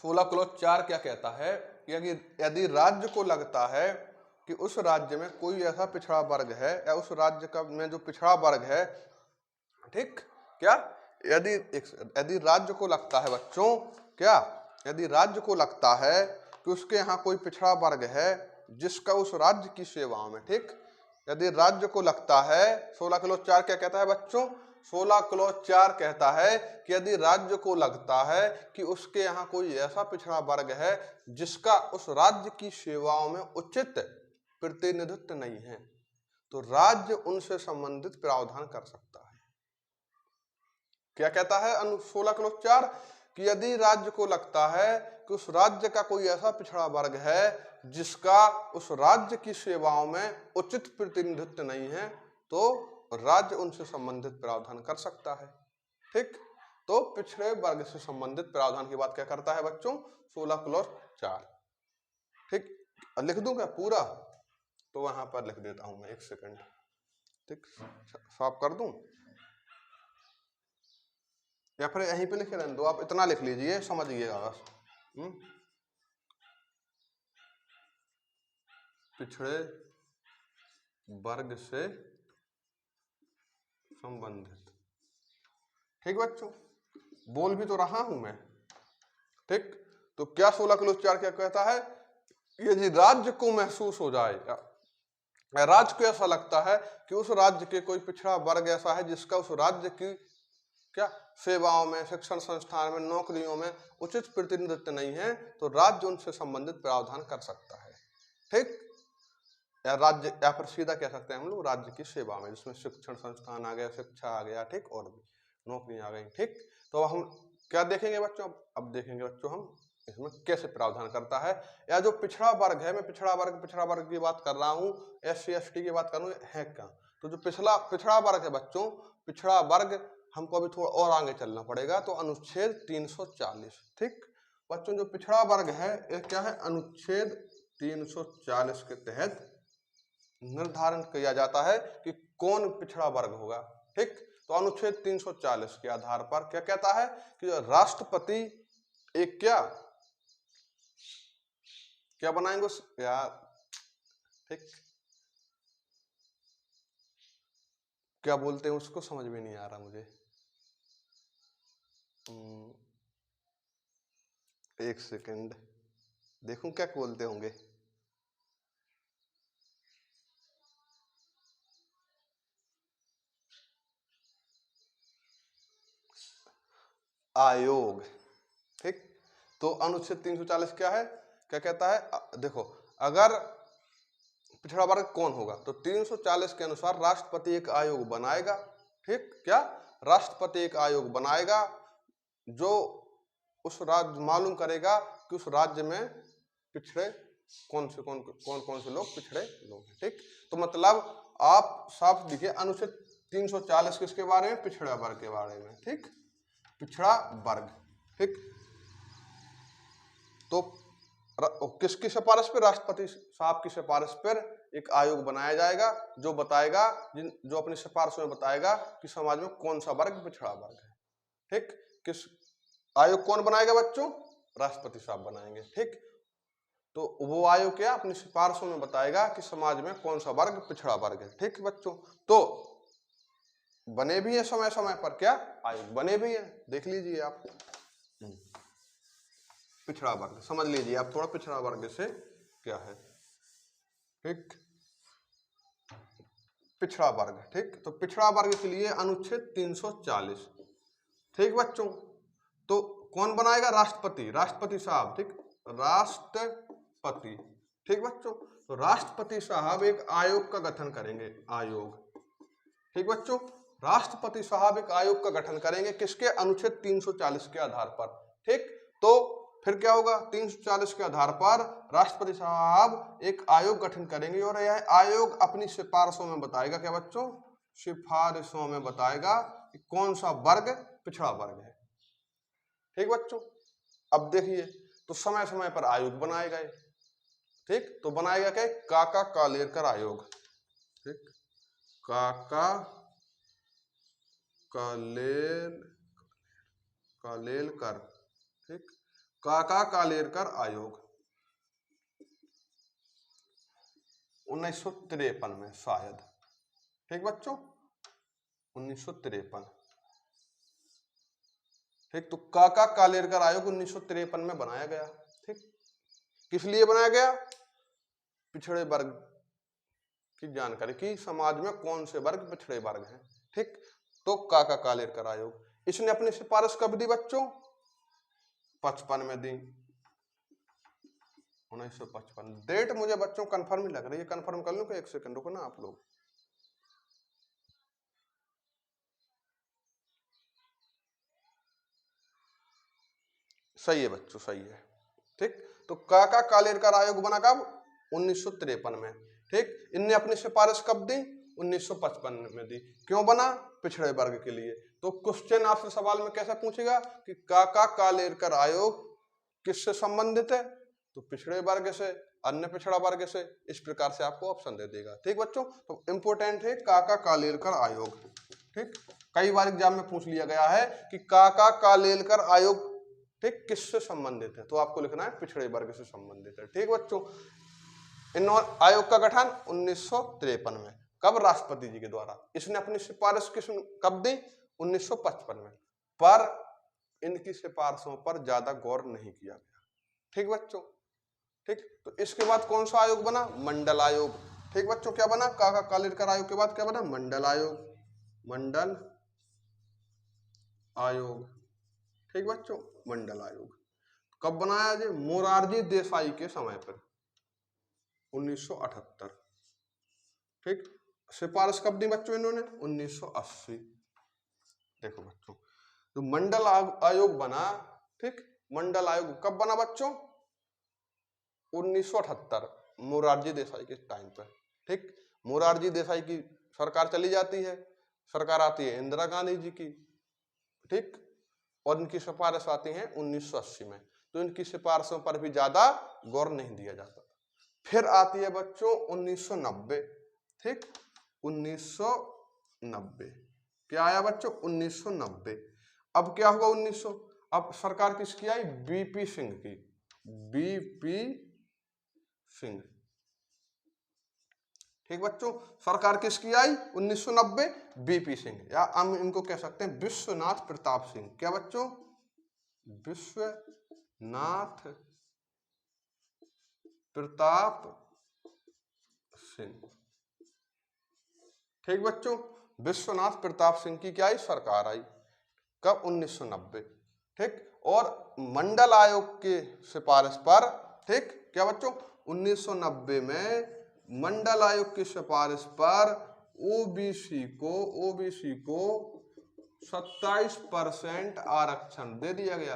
सोलह क्लॉज 4 क्या कहता है कि यदि राज्य को लगता है कि उस राज्य में कोई ऐसा पिछड़ा वर्ग है या उस राज्य का में जो पिछड़ा वर्ग है, ठीक, क्या यदि राज्य को लगता है बच्चों, क्या यदि राज्य को लगता है कि उसके यहाँ कोई पिछड़ा वर्ग है जिसका उस राज्य की सेवाओं में, ठीक, यदि राज्य को लगता है, 16 क्लॉज 4 क्या कहता है बच्चों, 16 क्लॉज 4 कहता है कि यदि राज्य को लगता है कि उसके यहाँ कोई ऐसा पिछड़ा वर्ग है जिसका उस राज्य की सेवाओं में उचित प्रतिनिधित्व नहीं है, तो राज्य उनसे संबंधित प्रावधान कर सकता है। क्या कहता है 16 क्लॉज 4 कि यदि राज्य को लगता है कि उस राज्य का कोई ऐसा पिछड़ा वर्ग है जिसका उस राज्य की सेवाओं में उचित प्रतिनिधित्व नहीं है, तो राज्य उनसे संबंधित प्रावधान कर सकता है। ठीक, तो पिछड़े वर्ग से संबंधित प्रावधान की बात क्या करता है बच्चों, 16 क्लॉज 4। ठीक, लिख दूं क्या पूरा, तो वहां पर लिख देता हूं मैं, एक सेकंड। ठीक, साफ कर दूं, या फिर यहीं पे लिखे रहने दो, आप इतना लिख लीजिए, समझिएगा बस। पिछड़े वर्ग से संबंधित। ठीक बच्चों, बोल भी तो रहा हूं मैं। ठीक, तो क्या 16 किलो 4 क्या कहता है, यदि राज्य को महसूस हो जाए, राज्य को ऐसा लगता है कि उस राज्य के कोई पिछड़ा वर्ग ऐसा है जिसका उस राज्य की क्या सेवाओं में, शिक्षण संस्थान में, नौकरियों में उचित प्रतिनिधित्व नहीं है, तो राज्य उनसे संबंधित प्रावधान कर सकता है। ठीक, या राज्य, या फिर सीधा कह सकते हैं हम लोग राज्य की सेवा में, जिसमें शिक्षण संस्थान आ गया, शिक्षा आ गया, ठीक, और भी नौकरियां आ गई। ठीक, तो हम क्या देखेंगे बच्चों, अब देखेंगे बच्चों हम इसमें कैसे प्रावधान करता है। या जो पिछड़ा वर्ग है, मैं पिछड़ा वर्ग की बात कर रहा हूँ, SC ST की बात कर रहा हूँ, है क्या, तो जो पिछड़ा वर्ग है बच्चों, पिछड़ा वर्ग हमको अभी थोड़ा और आगे चलना पड़ेगा, तो अनुच्छेद 340। ठीक बच्चों, जो पिछड़ा वर्ग है ये क्या है, अनुच्छेद 340 के तहत निर्धारण किया जाता है कि कौन पिछड़ा वर्ग होगा। ठीक, तो अनुच्छेद 340 के आधार पर क्या कहता है कि राष्ट्रपति एक क्या बनाएंगे यार, ठीक, क्या बोलते हैं उसको, समझ में नहीं आ रहा मुझे। एक सेकंड, देखूं क्या बोलते होंगे। आयोग। ठीक, तो अनुच्छेद 340 क्या है, क्या कहता है, देखो, अगर पिछड़ा वर्ग कौन होगा, तो 340 के अनुसार राष्ट्रपति एक आयोग बनाएगा। ठीक, क्या राष्ट्रपति एक आयोग बनाएगा जो उस राज्य मालूम करेगा कि उस राज्य में पिछड़े कौन से लोग पिछड़े लोग हैं। ठीक, तो मतलब आप साफ लिखिए, अनुच्छेद 340 किसके बारे में, पिछड़ा वर्ग के बारे में। ठीक, पिछड़ा वर्ग। ठीक, तो किसकी सिफारिश पर, राष्ट्रपति साहब की सिफारिश पर एक आयोग बनाया जाएगा जो बताएगा, जो अपनी सिफारिश में बताएगा कि समाज में कौन सा वर्ग पिछड़ा वर्ग है। ठीक, किस आयोग कौन बनाएगा बच्चों, राष्ट्रपति साहब बनाएंगे। ठीक, तो वो आयोग क्या अपनी सिफारिशों में बताएगा कि समाज में कौन सा वर्ग पिछड़ा वर्ग है। ठीक बच्चों, तो बने भी है समय समय पर, क्या आयोग बने भी है, देख लीजिए आप। पिछड़ा वर्ग समझ लीजिए आप थोड़ा, पिछड़ा वर्ग से क्या है। ठीक, पिछड़ा वर्ग। ठीक, तो पिछड़ा वर्ग के लिए अनुच्छेद 340। ठीक बच्चों, तो कौन बनाएगा, राष्ट्रपति साहब। ठीक, राष्ट्रपति। ठीक बच्चों, तो राष्ट्रपति साहब एक आयोग का गठन करेंगे, आयोग। ठीक बच्चों, राष्ट्रपति साहब एक आयोग का गठन करेंगे, किसके, अनुच्छेद 340 के आधार पर। ठीक, तो फिर क्या होगा, 340 के आधार पर राष्ट्रपति साहब एक आयोग गठन करेंगे और यह आयोग अपनी सिफारिशों में बताएगा, क्या बच्चों, सिफारिशों में बताएगा कि कौन सा वर्ग पिछड़ा वर्ग है। ठीक बच्चों, अब देखिए, तो समय समय पर आयोग बनाए गए। ठीक, तो बनाएगा क्या, काका कालेलकर आयोग। ठीक, काका कालेलकर। ठीक, काका कालेलकर आयोग 1953 में शायद। ठीक बच्चों, 1953। ठीक, तो काका कालेलकर आयोग 1953 में बनाया गया। ठीक, किस लिए बनाया गया, पिछड़े वर्ग की जानकारी की, समाज में कौन से वर्ग पिछड़े वर्ग हैं। ठीक, तो काका कालेलकर आयोग, इसने अपनी सिफारिश कब दी बच्चों, 55 में दी, 1955। डेट मुझे बच्चों कंफर्म ही लग रही है, कंफर्म कर लूं कि, एक सेकंड रुको ना आप लोग। सही है बच्चों, सही है। ठीक, तो काका कालेलकर आयोग बना कब, 1953 में। ठीक, इनने अपनी सिफारिश कब दी, 1955 में दी। क्यों बना, पिछड़े वर्ग के लिए। तो क्वेश्चन आपसे सवाल में कैसे पूछेगा कि काका कालेलकर आयोग किससे संबंधित है, तो पिछड़े वर्ग से, अन्य पिछड़ा वर्ग से, इस प्रकार से आपको ऑप्शन दे देगा। ठीक बच्चों, तो इंपोर्टेंट है काका कालेलकर आयोग। ठीक, कई बार एग्जाम में पूछ लिया गया है कि काका कालेलकर आयोग ठीक किससे संबंधित है, तो आपको लिखना है पिछड़े वर्ग से संबंधित है। ठीक बच्चों, इन आयोग का गठन 1953 में, कब? राष्ट्रपति जी के द्वारा। इसने अपनी सिफारिश कब दी? 1955 में, पर इनकी सिफारिशों पर ज्यादा गौर नहीं किया गया। ठीक बच्चों, ठीक। तो इसके बाद कौन सा आयोग बना? मंडल आयोग। ठीक बच्चों, क्या बना? काका कालेलकर आयोग के बाद क्या बना? मंडल आयोग। मंडल आयोग। ठीक बच्चों, मंडल आयोग कब बनाया जी? मोरारजी देसाई के समय पर, 1978। ठीक। सिफारिश कब दी बच्चों इन्होंने? 1980। देखो बच्चों, तो मंडल आयोग बना, ठीक। मंडल आयोग कब बना बच्चों? 1978, मोरारजी देसाई के टाइम पर। ठीक। मोरारजी देसाई की सरकार चली जाती है, सरकार आती है इंदिरा गांधी जी की। ठीक। और इनकी सिफारिश आती है 1980 में, तो इनकी सिफारिशों पर भी ज्यादा गौर नहीं दिया जाता। फिर आती है बच्चों 1990। ठीक। 1990 क्या आया बच्चों? 1990। अब क्या हुआ 1900? अब सरकार किसकी आई? बीपी सिंह की। बीपी सिंह। ठीक बच्चों, सरकार किसकी आई 1990? बीपी सिंह, या हम इनको कह सकते हैं विश्वनाथ प्रताप सिंह। क्या बच्चों? विश्वनाथ प्रताप सिंह। ठीक बच्चों, विश्वनाथ प्रताप सिंह की क्या आई? सरकार आई। कब? 1990। ठीक। और मंडल आयोग के सिफारिश पर, ठीक, क्या बच्चों? 1990 में मंडल आयोग की सिफारिश पर ओबीसी को 27% आरक्षण दे दिया गया।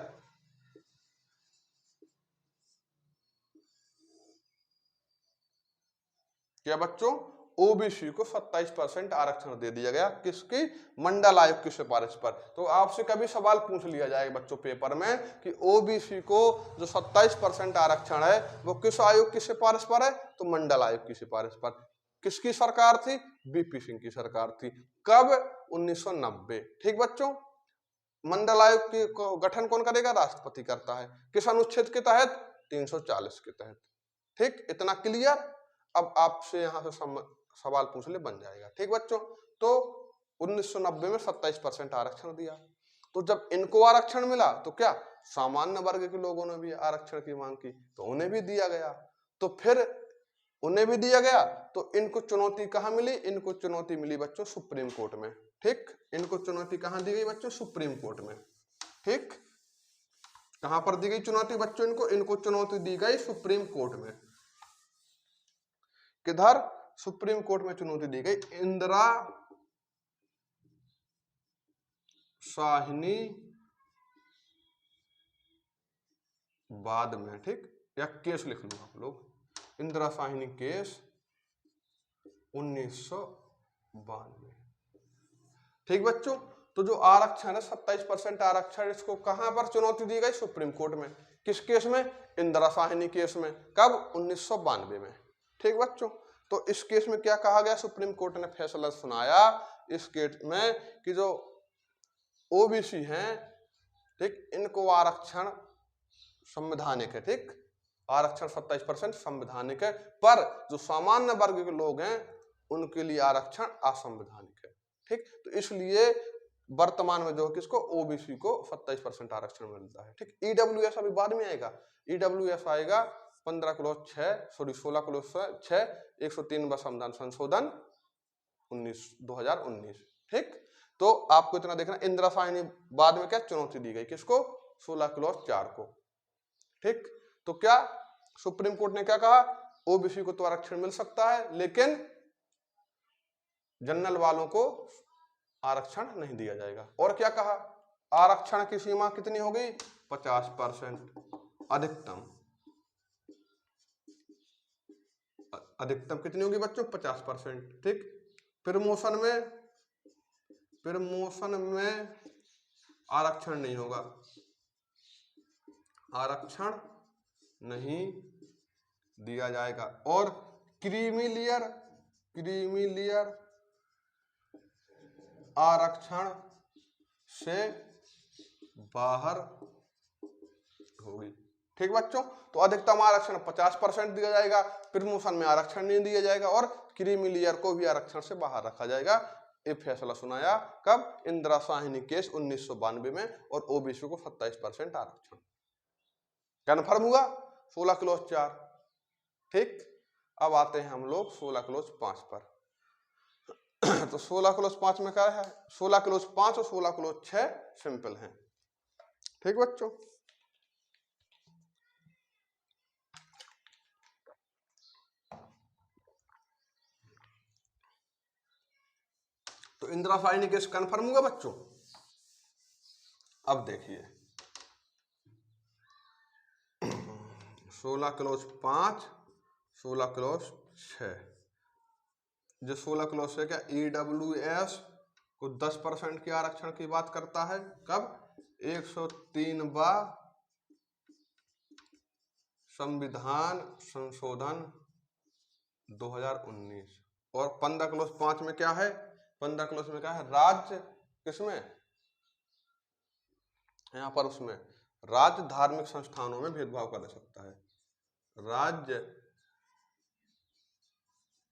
क्या बच्चों? ओबीसी को 27% आरक्षण दे दिया गया। किसकी? मंडल आयोग की सिफारिश पर। तो आपसे कभी सवाल पूछ लिया जाएगा बच्चों पेपर में कि ओबीसी को जो 27% आरक्षण है वो किस आयोग की सिफारिश पर है? तो मंडल आयोग की सिफारिश पर। किसकी सरकार थी? बीपी सिंह की सरकार थी। कब? 1990। ठीक बच्चों, मंडल आयोग के गठन कौन करेगा? राष्ट्रपति करता है। किस अनुच्छेद के तहत? 340 के तहत। ठीक, इतना क्लियर। अब आपसे यहां से सवाल पूछ ले बन जाएगा। ठीक बच्चों, तो 1990 में 27% आरक्षण दिया। तो जब इनको आरक्षण मिला तो क्या सामान्य वर्ग के लोगों ने भी आरक्षण की मांग की, तो उन्हें भी दिया गया। तो फिर उन्हें भी दिया गया, तो इनको चुनौती कहां मिली? इनको चुनौती मिली बच्चों सुप्रीम कोर्ट में। ठीक, इनको चुनौती कहां दी गई बच्चों? सुप्रीम कोर्ट में। ठीक, कहां पर दी गई चुनौती बच्चों? इनको चुनौती दी गई सुप्रीम कोर्ट में। किधर? सुप्रीम कोर्ट में चुनौती दी गई इंदिरा शाहिनी बाद में। ठीक, या केस लिख लो आप लोग, इंदिरा शाहिनी केस 1992। ठीक बच्चों, तो जो आरक्षण है 27% आरक्षण, इसको कहां पर चुनौती दी गई? सुप्रीम कोर्ट में। किस केस में? इंदिरा शाहिनी केस में। कब? 1992 में। ठीक बच्चों, तो इस केस में क्या कहा गया? सुप्रीम कोर्ट ने फैसला सुनाया इस केस में कि जो ओबीसी हैं, ठीक, इनको आरक्षण संवैधानिक है। ठीक, आरक्षण 27% संवैधानिक है, पर जो सामान्य वर्ग के लोग हैं उनके लिए आरक्षण असंवैधानिक है। ठीक, तो इसलिए वर्तमान में जो किसको? ओबीसी को 27% आरक्षण मिलता है। ठीक, ईडब्ल्यूएस अभी बाद में आएगा। ईडब्ल्यूएस आएगा 16 क्लोज 6 103 संविधान संशोधन 2019। ठीक, तो आपको इतना देखना, इंदिरा शाहिनी बाद में क्या चुनौती दी गई? किसको? 16 क्लोज 4 को। ठीक, तो क्या सुप्रीम कोर्ट ने क्या कहा? ओबीसी को तो आरक्षण मिल सकता है, लेकिन जनरल वालों को आरक्षण नहीं दिया जाएगा। और क्या कहा? आरक्षण की सीमा कितनी हो गई? 50%। अधिकतम कितनी होगी बच्चों? 50%। ठीक, प्रमोशन में आरक्षण नहीं होगा, आरक्षण नहीं दिया जाएगा। और क्रीमी लेयर आरक्षण से बाहर होगी। ठीक बच्चों, तो अधिकतम आरक्षण 50% दिया जाएगा, प्रमोशन में आरक्षण नहीं दिया जाएगा और क्रीमी लेयर को भी आरक्षण से बाहर रखा जाएगा। ये फैसला सुनाया कब? इंदिरा साहनी केस 1992 में, और ओबीसी को 27% आरक्षण। कन्फर्म हुआ 16 क्लॉज 4। ठीक, अब आते हैं हम लोग 16 क्लॉज 5 पर। तो 16 क्लॉज 5 में क्या है? 16 क्लॉज 5 और 16 क्लॉज 6 सिंपल हैं। ठीक बच्चों, तो इंदिरा साहनी केस कन्फर्म हुआ बच्चों। अब देखिए 16 क्लॉज 5, 16 क्लॉज 6। जो 16 क्लॉज है क्या? EWS को 10% के आरक्षण की बात करता है। कब? 103वां संविधान संशोधन 2019। और 15 क्लॉज 5 में क्या है? 15 क्लॉज में क्या है? राज्य किसमें? यहां पर उसमें राज्य धार्मिक संस्थानों में भेदभाव कर सकता है। राज्य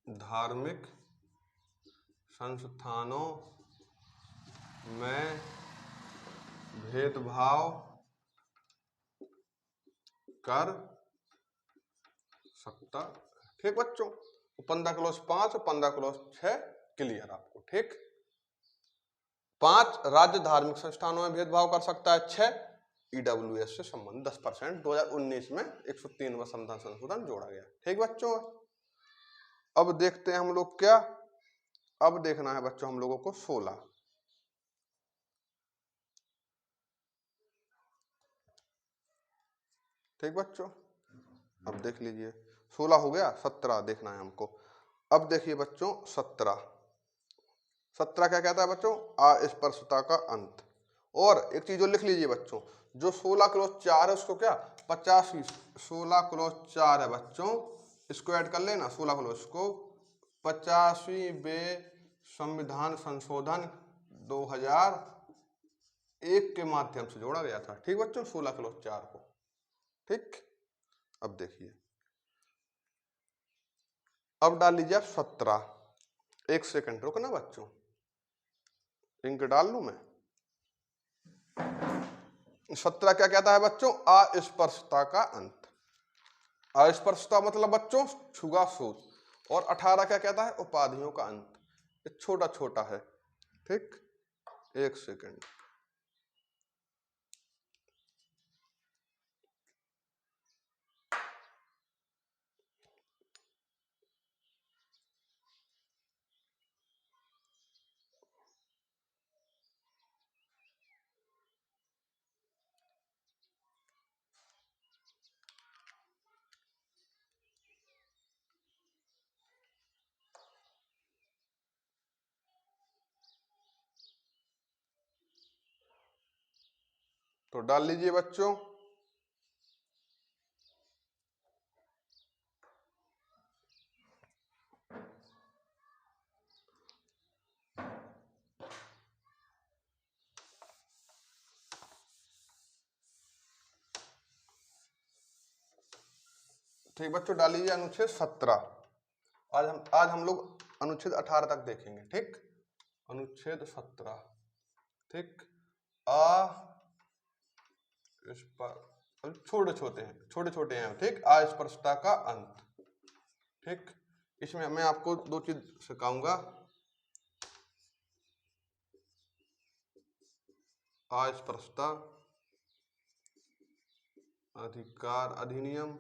धार्मिक संस्थानों में भेदभाव कर सकता। ठीक बच्चों, 15 क्लॉज 5 और 15 क्लॉज 6 क्लियर आपको। ठीक, 5 राज्य धार्मिक संस्थानों में भेदभाव कर सकता है। 6 EWS से संबंध 10%। 2019 में 103वां संविधान संशोधन जोड़ा गया। ठीक बच्चों, अब देखते हैं हम लोग क्या? अब देखना है बच्चों हम लोगों को 16। ठीक बच्चों, अब देख लीजिए 16 हो गया, 17 देखना है हमको। अब देखिए बच्चों 17 क्या कहता है बच्चों? अस्पृश्यता का अंत। और एक चीज और लिख लीजिए बच्चों, जो 16 क्लॉज 4 है उसको क्या 85, 16 क्लॉज 4 है बच्चों, इसको ऐड कर लेना 16 क्लॉज को 85वें संविधान संशोधन 2001 के माध्यम से जोड़ा गया था। ठीक बच्चों, 16 क्लॉज 4 को। ठीक, अब देखिए, अब डाल लीजिए आप 17। एक सेकंड रुकना बच्चों, इंक डाल लूं मैं। 17 क्या कहता है बच्चों? अस्पृश्यता का अंत। अस्पृश्यता मतलब बच्चों छुआछूत। और 18 क्या कहता है? उपाधियों का अंत। ये छोटा छोटा है। ठीक, एक सेकंड। तो डाल लीजिए बच्चों। ठीक बच्चों, डाल लीजिए अनुच्छेद 17। आज हम लोग अनुच्छेद 18 तक देखेंगे। ठीक, अनुच्छेद 17। ठीक, इस पर छोटे छोटे हैं। ठीक, अस्पृश्यता का अंत। ठीक, इसमें मैं आपको दो चीज सिखाऊंगा। अस्पृश्यता अधिकार अधिनियम।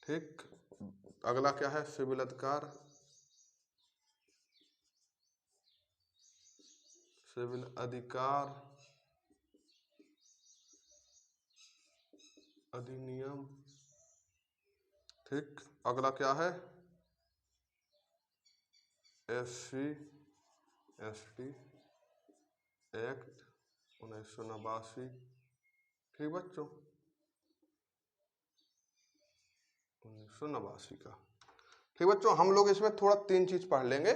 ठीक, अगला क्या है? सिविल अधिकार, सिविल अधिकार अधिनियम। ठीक, अगला क्या है? SC ST act 1989। ठीक बच्चों, 1989 का। ठीक बच्चों, हम लोग इसमें थोड़ा 3 चीज पढ़ लेंगे।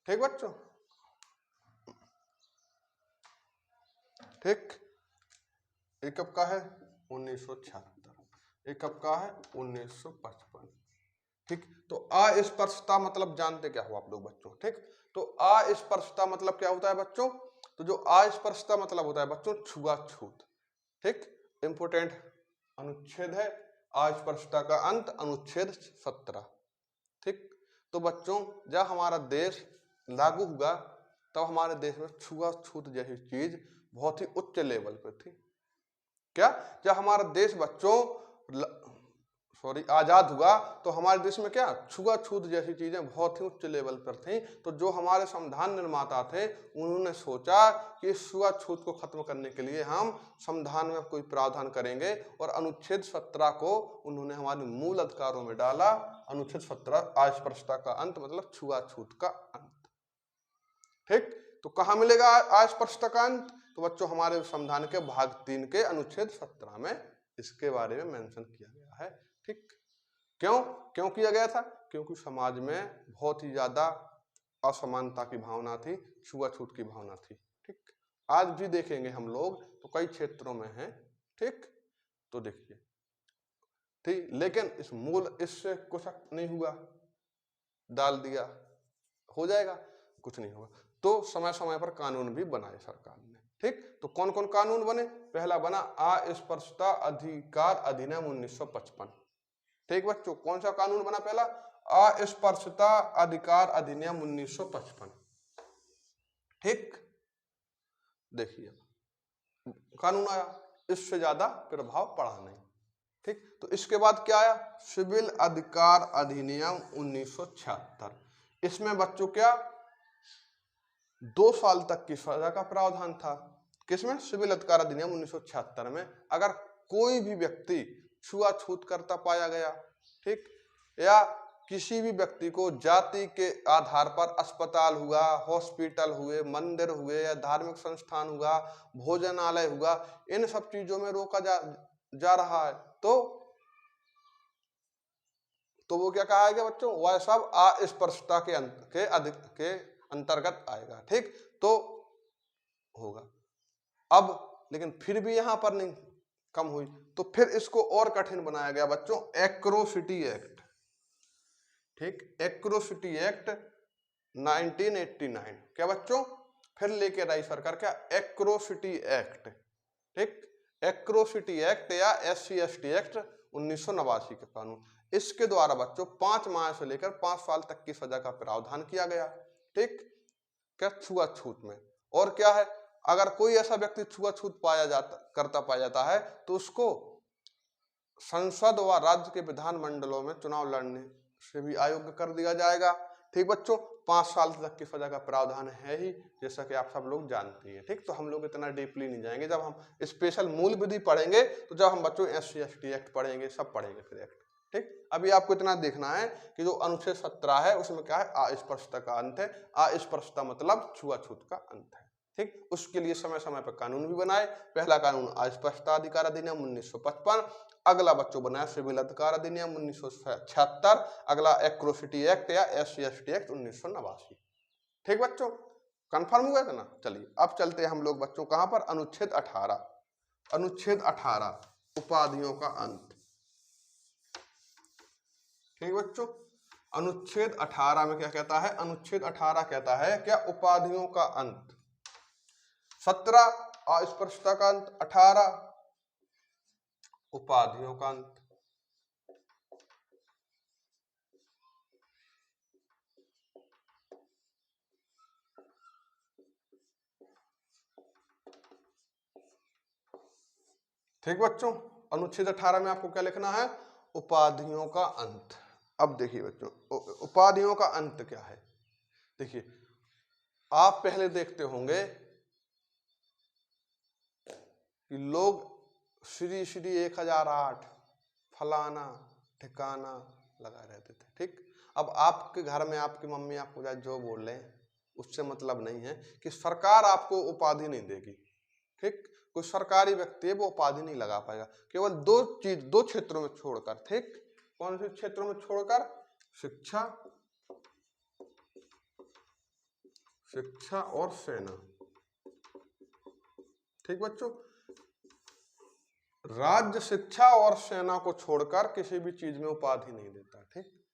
ठीक बच्चों, ठीक। एक कब का है 1976, एक कब का है 1955। ठीक, तो अस्पर्शता मतलब जानते क्या हो आप लोग बच्चों? ठीक, तो अस्पर्शता मतलब क्या होता है बच्चों? तो जो अस्पर्शता मतलब होता है बच्चों छुआछूत। ठीक, इंपोर्टेंट अनुच्छेद है अस्पर्शता का अंत अनुच्छेद 17। ठीक, तो बच्चों जब हमारा देश लागू हुआ तब हमारे देश में छुआछूत जैसी चीज बहुत ही उच्च लेवल पे थी। क्या? जब हमारा देश बच्चों आजाद हुआ तो हमारे देश में क्या छुआछूत जैसी चीजें बहुत ही उच्च लेवल पर थी। तो जो हमारे संविधान निर्माता थे उन्होंने सोचा कि इस छुआछूत को खत्म करने के लिए हम संविधान में कोई प्रावधान करेंगे और अनुच्छेद 17 को उन्होंने हमारे मूल अधिकारों में डाला। अनुच्छेद 17 अस्पृश्यता का अंत मतलब छुआछूत का अंत। ठीक, तो कहाँ मिलेगा अस्पृश्यता का अंत? तो बच्चों हमारे संविधान के भाग 3 के अनुच्छेद 17 में इसके बारे में मेंशन किया गया है। ठीक, क्यों किया गया था? क्योंकि समाज में बहुत ही ज्यादा असमानता की भावना थी, छुआछूत की भावना थी। ठीक, आज भी देखेंगे हम लोग तो कई क्षेत्रों में है। ठीक, तो देखिए ठीक, लेकिन इस मूल इससे कुछ नहीं हुआ, डाल दिया हो जाएगा, कुछ नहीं होगा। तो समय समय पर कानून भी बनाए सरकार ने। ठीक, तो कौन कौन कानून बने? पहला बना अस्पृश्यता अधिकार अधिनियम 1955। ठीक बच्चों, कौन सा कानून बना पहला? अस्पृश्यता अधिकार अधिनियम 1955। ठीक, देखिए कानून आया, इससे ज्यादा प्रभाव पड़ा नहीं। ठीक, तो इसके बाद क्या आया? सिविल अधिकार अधिनियम 1976। इसमें बच्चों क्या 2 साल तक की सजा का प्रावधान था। किसमें? सिविल अधिकार अधिनियम 1976 में। अगर कोई भी व्यक्ति छुआछूत करता पाया गया, ठीक, या किसी भी व्यक्ति को जाति के आधार पर अस्पताल हुआ, हॉस्पिटल हुए, मंदिर हुए या धार्मिक संस्थान हुआ, भोजनालय हुआ, इन सब चीजों में रोका जा रहा है तो वो क्या कहा गया बच्चों? वह सब अस्पृश्यता के अंतर्गत आएगा। ठीक, तो होगा। अब लेकिन फिर भी यहां पर नहीं कम हुई तो फिर इसको और कठिन बनाया गया बच्चों, एट्रोसिटी एक्ट। ठीक, एट्रोसिटी एक्ट 1989। क्या बच्चों? फिर लेके आई सरकार क्या? Atrocity act. ठीक, एट्रोसिटी एक्ट या SC/ST एक्ट 1989 का कानून। इसके द्वारा बच्चों 5 माह से लेकर 5 साल तक की सजा का प्रावधान किया गया। ठीक, क्या छुआछूत में। और क्या है? अगर कोई ऐसा व्यक्ति छुआछूत पाया जाता है तो उसको संसद व राज्य के विधानमंडलों में चुनाव लड़ने से भी अयोग्य कर दिया जाएगा। ठीक बच्चों, 5 साल तक की सजा का प्रावधान है ही, जैसा कि आप सब लोग जानते हैं। ठीक, तो हम लोग इतना डीपली नहीं जाएंगे। जब हम स्पेशल मूल विधि पढ़ेंगे तो जब हम बच्चों SC/ST एक्ट पढ़ेंगे, सब पढ़ेंगे फिर एक्ट। ठीक, अभी आपको इतना देखना है कि जो अनुच्छेद 17 है उसमें क्या है? अस्पृश्यता का अंत है। अस्पृश्यता मतलब छुआछूत का अंत है। ठीक, उसके लिए समय समय पर कानून भी बनाए। पहला कानून अस्पृश्यता अधिकार अधिनियम 1955, अगला बच्चों बनाया सिविल अधिकार अधिनियम 1976, अगला एट्रोसिटी एक्ट या SC/ST एक्ट 1989। ठीक बच्चों, कंफर्म हुआ था ना? चलिए अब चलते हैं हम लोग बच्चों कहां पर? अनुच्छेद 18। अनुच्छेद 18 उपाधियों का अंत। ठीक बच्चों, अनुच्छेद 18 में क्या कहता है? अनुच्छेद 18 कहता है क्या? उपाधियों का अंत। 17 अस्पृश्यता का अंत, 18 उपाधियों का अंत। ठीक बच्चों, अनुच्छेद 18 में आपको क्या लिखना है? उपाधियों का अंत। अब देखिए बच्चों, उपाधियों का अंत क्या है? देखिए, आप पहले देखते होंगे कि लोग श्री श्री 1008 फलाना ठिकाना लगा रहते थे। ठीक, अब आपके घर में आपकी मम्मी आपको जो बोल रहे हैं उससे मतलब नहीं है कि सरकार आपको उपाधि नहीं देगी। ठीक, कोई सरकारी व्यक्ति है वो उपाधि नहीं लगा पाएगा। केवल दो क्षेत्रों में छोड़कर। ठीक, कौन से क्षेत्रों में छोड़कर? शिक्षा, शिक्षा और सेना। ठीक बच्चों, राज्य शिक्षा और सेना को छोड़कर किसी भी चीज में उपाधि नहीं देता। ठीक,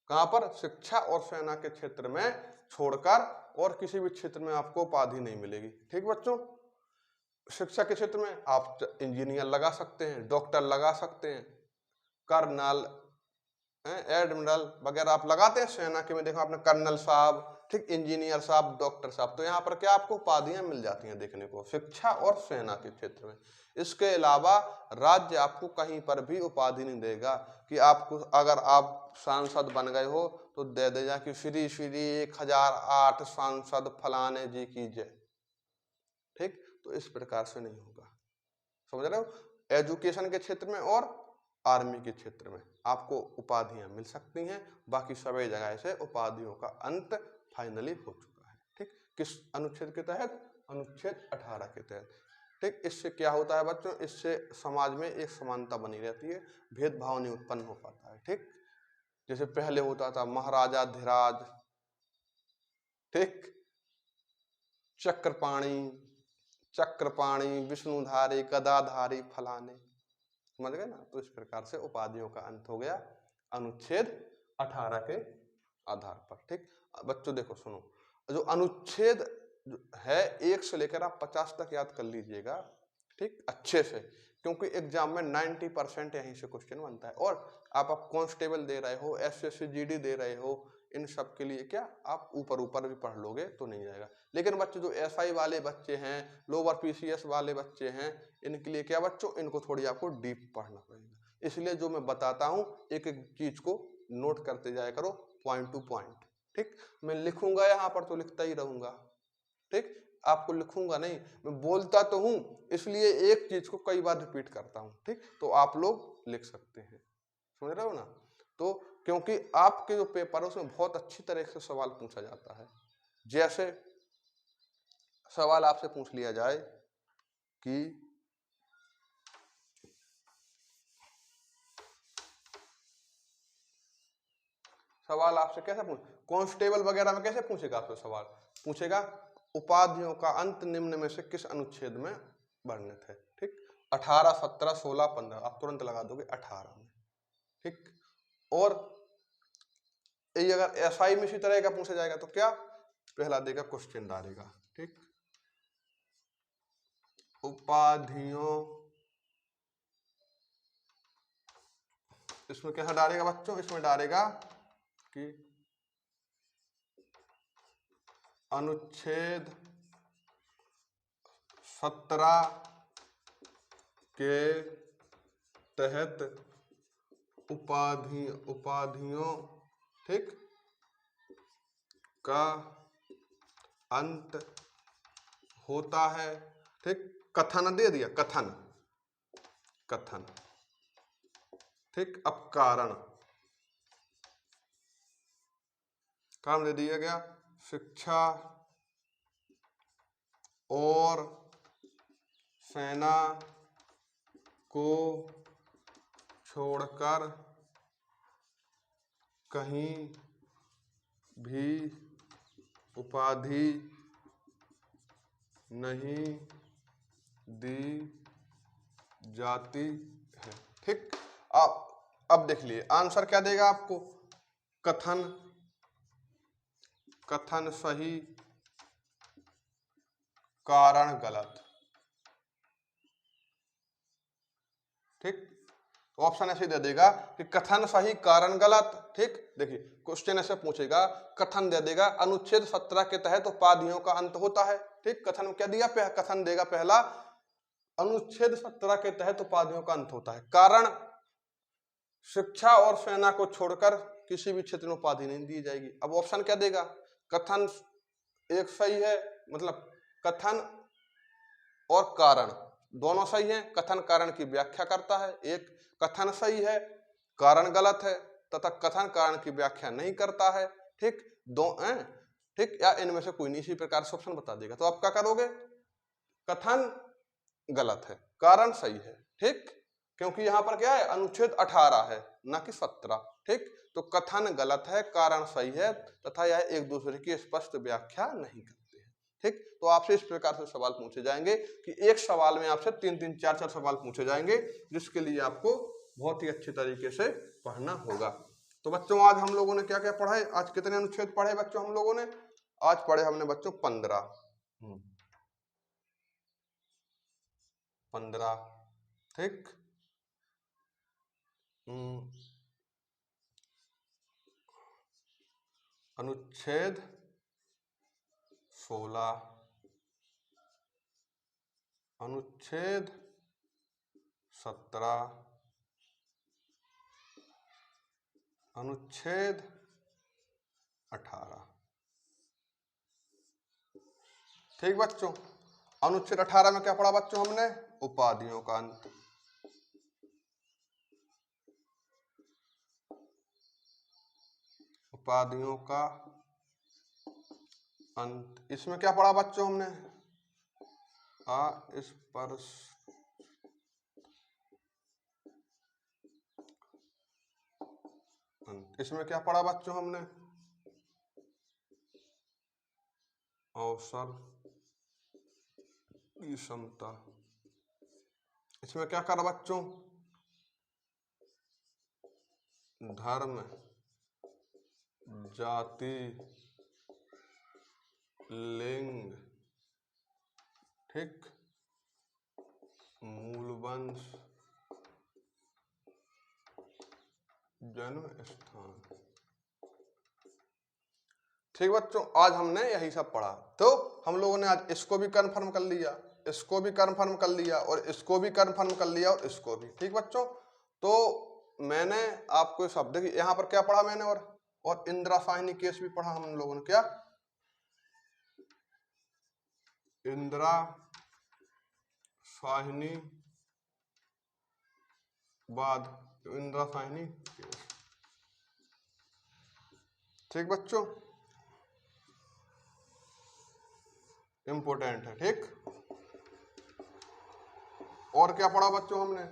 कहां पर? शिक्षा और सेना के क्षेत्र में छोड़कर और किसी भी क्षेत्र में आपको उपाधि नहीं मिलेगी। ठीक बच्चों, शिक्षा के क्षेत्र में आप इंजीनियर लगा सकते हैं, डॉक्टर लगा सकते हैं, कर्नल, एडमिरल वगैरह आप लगाते हैं। सेना के में देखो आपने कर्नल साहब, ठीक, इंजीनियर साहब, डॉक्टर साहब, तो यहाँ पर क्या आपको उपाधियां मिल जाती हैं देखने को शिक्षा और सेना के क्षेत्र में। इसके अलावा राज्य आपको कहीं पर भी उपाधि नहीं देगा कि आपको, अगर आप सांसद बन गए हो तो दे देगा कि श्री श्री 1008 सांसद फलाने जी की जय। ठीक, तो इस प्रकार से नहीं होगा, समझ रहे हो। एजुकेशन के क्षेत्र में और आर्मी के क्षेत्र में आपको उपाधियां मिल सकती हैं, बाकी सभी जगह से उपाधियों का अंत फाइनली हो चुका है। ठीक, किस अनुच्छेद के तहत? अनुच्छेद 18 के तहत। ठीक, इससे क्या होता है बच्चों? इससे समाज में एक समानता बनी रहती है, भेदभाव नहीं उत्पन्न हो पाता है। ठीक, जैसे पहले होता था महाराजा धीराज, ठीक, चक्रपाणी, विष्णुधारी, गदाधारी फलाने, समझ गए ना। तो इस प्रकार से उपाधियों का अंत हो गया अनुच्छेद 18 के आधार पर। ठीक बच्चों, देखो सुनो, जो अनुच्छेद है 1 से लेकर आप 50 तक याद कर लीजिएगा, ठीक, अच्छे से, क्योंकि एग्जाम में 90% यहीं से क्वेश्चन बनता है। और आप कांस्टेबल दे रहे हो, एसएससी जीडी दे रहे हो, इन सब के लिए क्या आप ऊपर भी पढ़ लोगे तो नहीं जाएगा। लेकिन बच्चे जो एसआई वाले बच्चे हैं, लोअर पीसीएस वाले बच्चे हैं, इनके लिए क्या बच्चों, इनको थोड़ी आपको डीप पढ़ना पड़ेगा। इसलिए जो मैं बताता हूँ एक एक चीज को नोट करते जाया करो, पॉइंट टू पॉइंट। ठीक, मैं लिखूंगा यहाँ पर तो लिखता ही रहूंगा। ठीक, आपको लिखूंगा नहीं, मैं बोलता तो हूं, इसलिए एक चीज को कई बार रिपीट करता हूं। ठीक, तो आप लोग लिख सकते हैं, समझ रहे हो ना। तो क्योंकि आपके जो पेपर है उसमें बहुत अच्छी तरह से सवाल पूछा जाता है। जैसे सवाल आपसे पूछ लिया जाए कि सवाल आपसे कैसे पूछ, कांस्टेबल वगैरह में कैसे पूछेगा आपसे सवाल? पूछेगा उपाधियों का अंत निम्न में से किस अनुच्छेद में वर्णित है। ठीक, 18, 17, 16, 15 आप तुरंत लगा दोगे 18 में। ठीक, और ये अगर एसआई में इसी तरह का पूछा जाएगा तो क्या पहला देगा क्वेश्चन डालेगा। ठीक, उपाधियों, इसमें कैसा डालेगा बच्चों? इसमें डालेगा कि अनुच्छेद 17 के तहत उपाधियों, ठीक, का अंत होता है। ठीक, कथन दे दिया, कथन, ठीक, अब कारण दे दिया गया, शिक्षा और सेना को छोड़कर कहीं भी उपाधि नहीं दी जाती है। ठीक, अब देख लिए आंसर क्या देगा आपको? कथन सही, कारण गलत। ठीक, तो ऑप्शन ऐसे दे देगा कि कथन सही कारण गलत। ठीक, देखिए क्वेश्चन ऐसे पूछेगा, कथन दे देगा अनुच्छेद 17 के तहत उपाधियों का अंत होता है। ठीक, कथन क्या दिया? कथन देगा पहला, अनुच्छेद 17 के तहत उपाधियों का अंत होता है। कारण, शिक्षा और सेना को छोड़कर किसी भी क्षेत्र में उपाधि नहीं दी जाएगी। अब ऑप्शन क्या देगा? कथन एक सही है, मतलब कथन और कारण दोनों सही हैं, कथन कारण की व्याख्या करता है। एक कथन सही है, कारण गलत है, तथा कथन कारण की व्याख्या नहीं करता है। ठीक, ठीक, या इनमें से कोई नहीं, इसी प्रकार से ऑप्शन बता देगा। तो आप क्या करोगे? कथन गलत है, कारण सही है। ठीक, क्योंकि यहां पर क्या है, अनुच्छेद 18 है ना कि 17। ठीक, तो कथन गलत है, कारण सही है तथा यह एक दूसरे की स्पष्ट व्याख्या नहीं करते हैं। ठीक, तो आपसे इस प्रकार से सवाल पूछे जाएंगे कि एक सवाल में आपसे 3-3, 4-4 सवाल पूछे जाएंगे, जिसके लिए आपको बहुत ही अच्छे तरीके से पढ़ना होगा। तो बच्चों आज हम लोगों ने क्या क्या पढ़ा है, आज कितने अनुच्छेद पढ़े बच्चों हम लोगों ने? आज पढ़े हमने बच्चों 15। ठीक। अनुच्छेद 16, अनुच्छेद 17, अनुच्छेद 18। ठीक बच्चों, अनुच्छेद 18 में क्या पढ़ा बच्चों हमने? उपाधियों का अंत। उपाधियों का अंत। इसमें क्या पढ़ा बच्चों हमने? अस्पर्श अंत। इसमें क्या पढ़ा बच्चों हमने? अवसर की समता। इसमें क्या करा बच्चों? धर्म, जाति, लिंग, ठीक, मूलवंश, जन्म स्थान। ठीक बच्चों, आज हमने यही सब पढ़ा। तो हम लोगों ने आज इसको भी कन्फर्म कर लिया, इसको भी कन्फर्म कर लिया, और इसको भी कन्फर्म कर लिया, और इसको भी। ठीक बच्चों, तो मैंने आपको शब्द की यहाँ पर क्या पढ़ा मैंने, और इंदिरा साहनी केस भी पढ़ा हम लोगों ने। क्या? इंदिरा साहनी बाद, इंदिरा साहनी केस। ठीक बच्चों, इंपोर्टेंट है। ठीक, और क्या पढ़ा बच्चों हमने?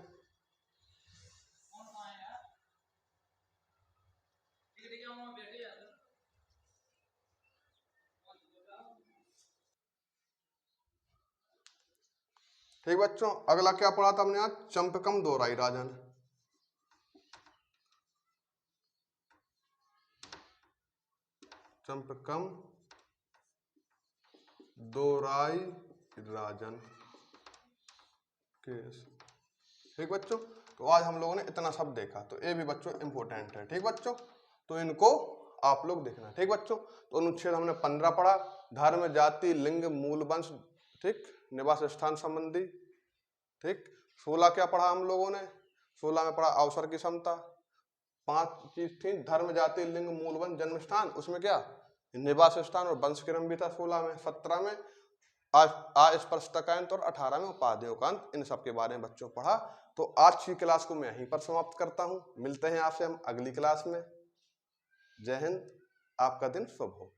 ठीक बच्चों, अगला क्या पढ़ा था हमने आज? चंपकम दोहराई राजन। चंपकम दोहराई राजन केस। ठीक बच्चों, तो आज हम लोगों ने इतना सब देखा, तो ये भी बच्चों इंपॉर्टेंट है। ठीक बच्चों, तो इनको आप लोग देखना। ठीक बच्चों, तो अनुच्छेद हमने 15 पढ़ा, धर्म, जाति, लिंग, मूल वंश, ठीक, निवास स्थान संबंधी। ठीक, 16 क्या पढ़ा हम लोगों ने? 16 में पढ़ा अवसर की क्षमता। 5 चीज थी, धर्म, जाति, लिंग, मूल वंश, जन्म स्थान, उसमें क्या निवास स्थान और वंश क्रम भी था 16 में। 17 में अस्पृश्यता का अंत, और 18 में उपाधियों का अंत। इन सब के बारे में बच्चों पढ़ा। तो आज की क्लास को मैं यहीं पर समाप्त करता हूं। मिलते हैं आपसे हम अगली क्लास में। जय हिंद, आपका दिन शुभ हो।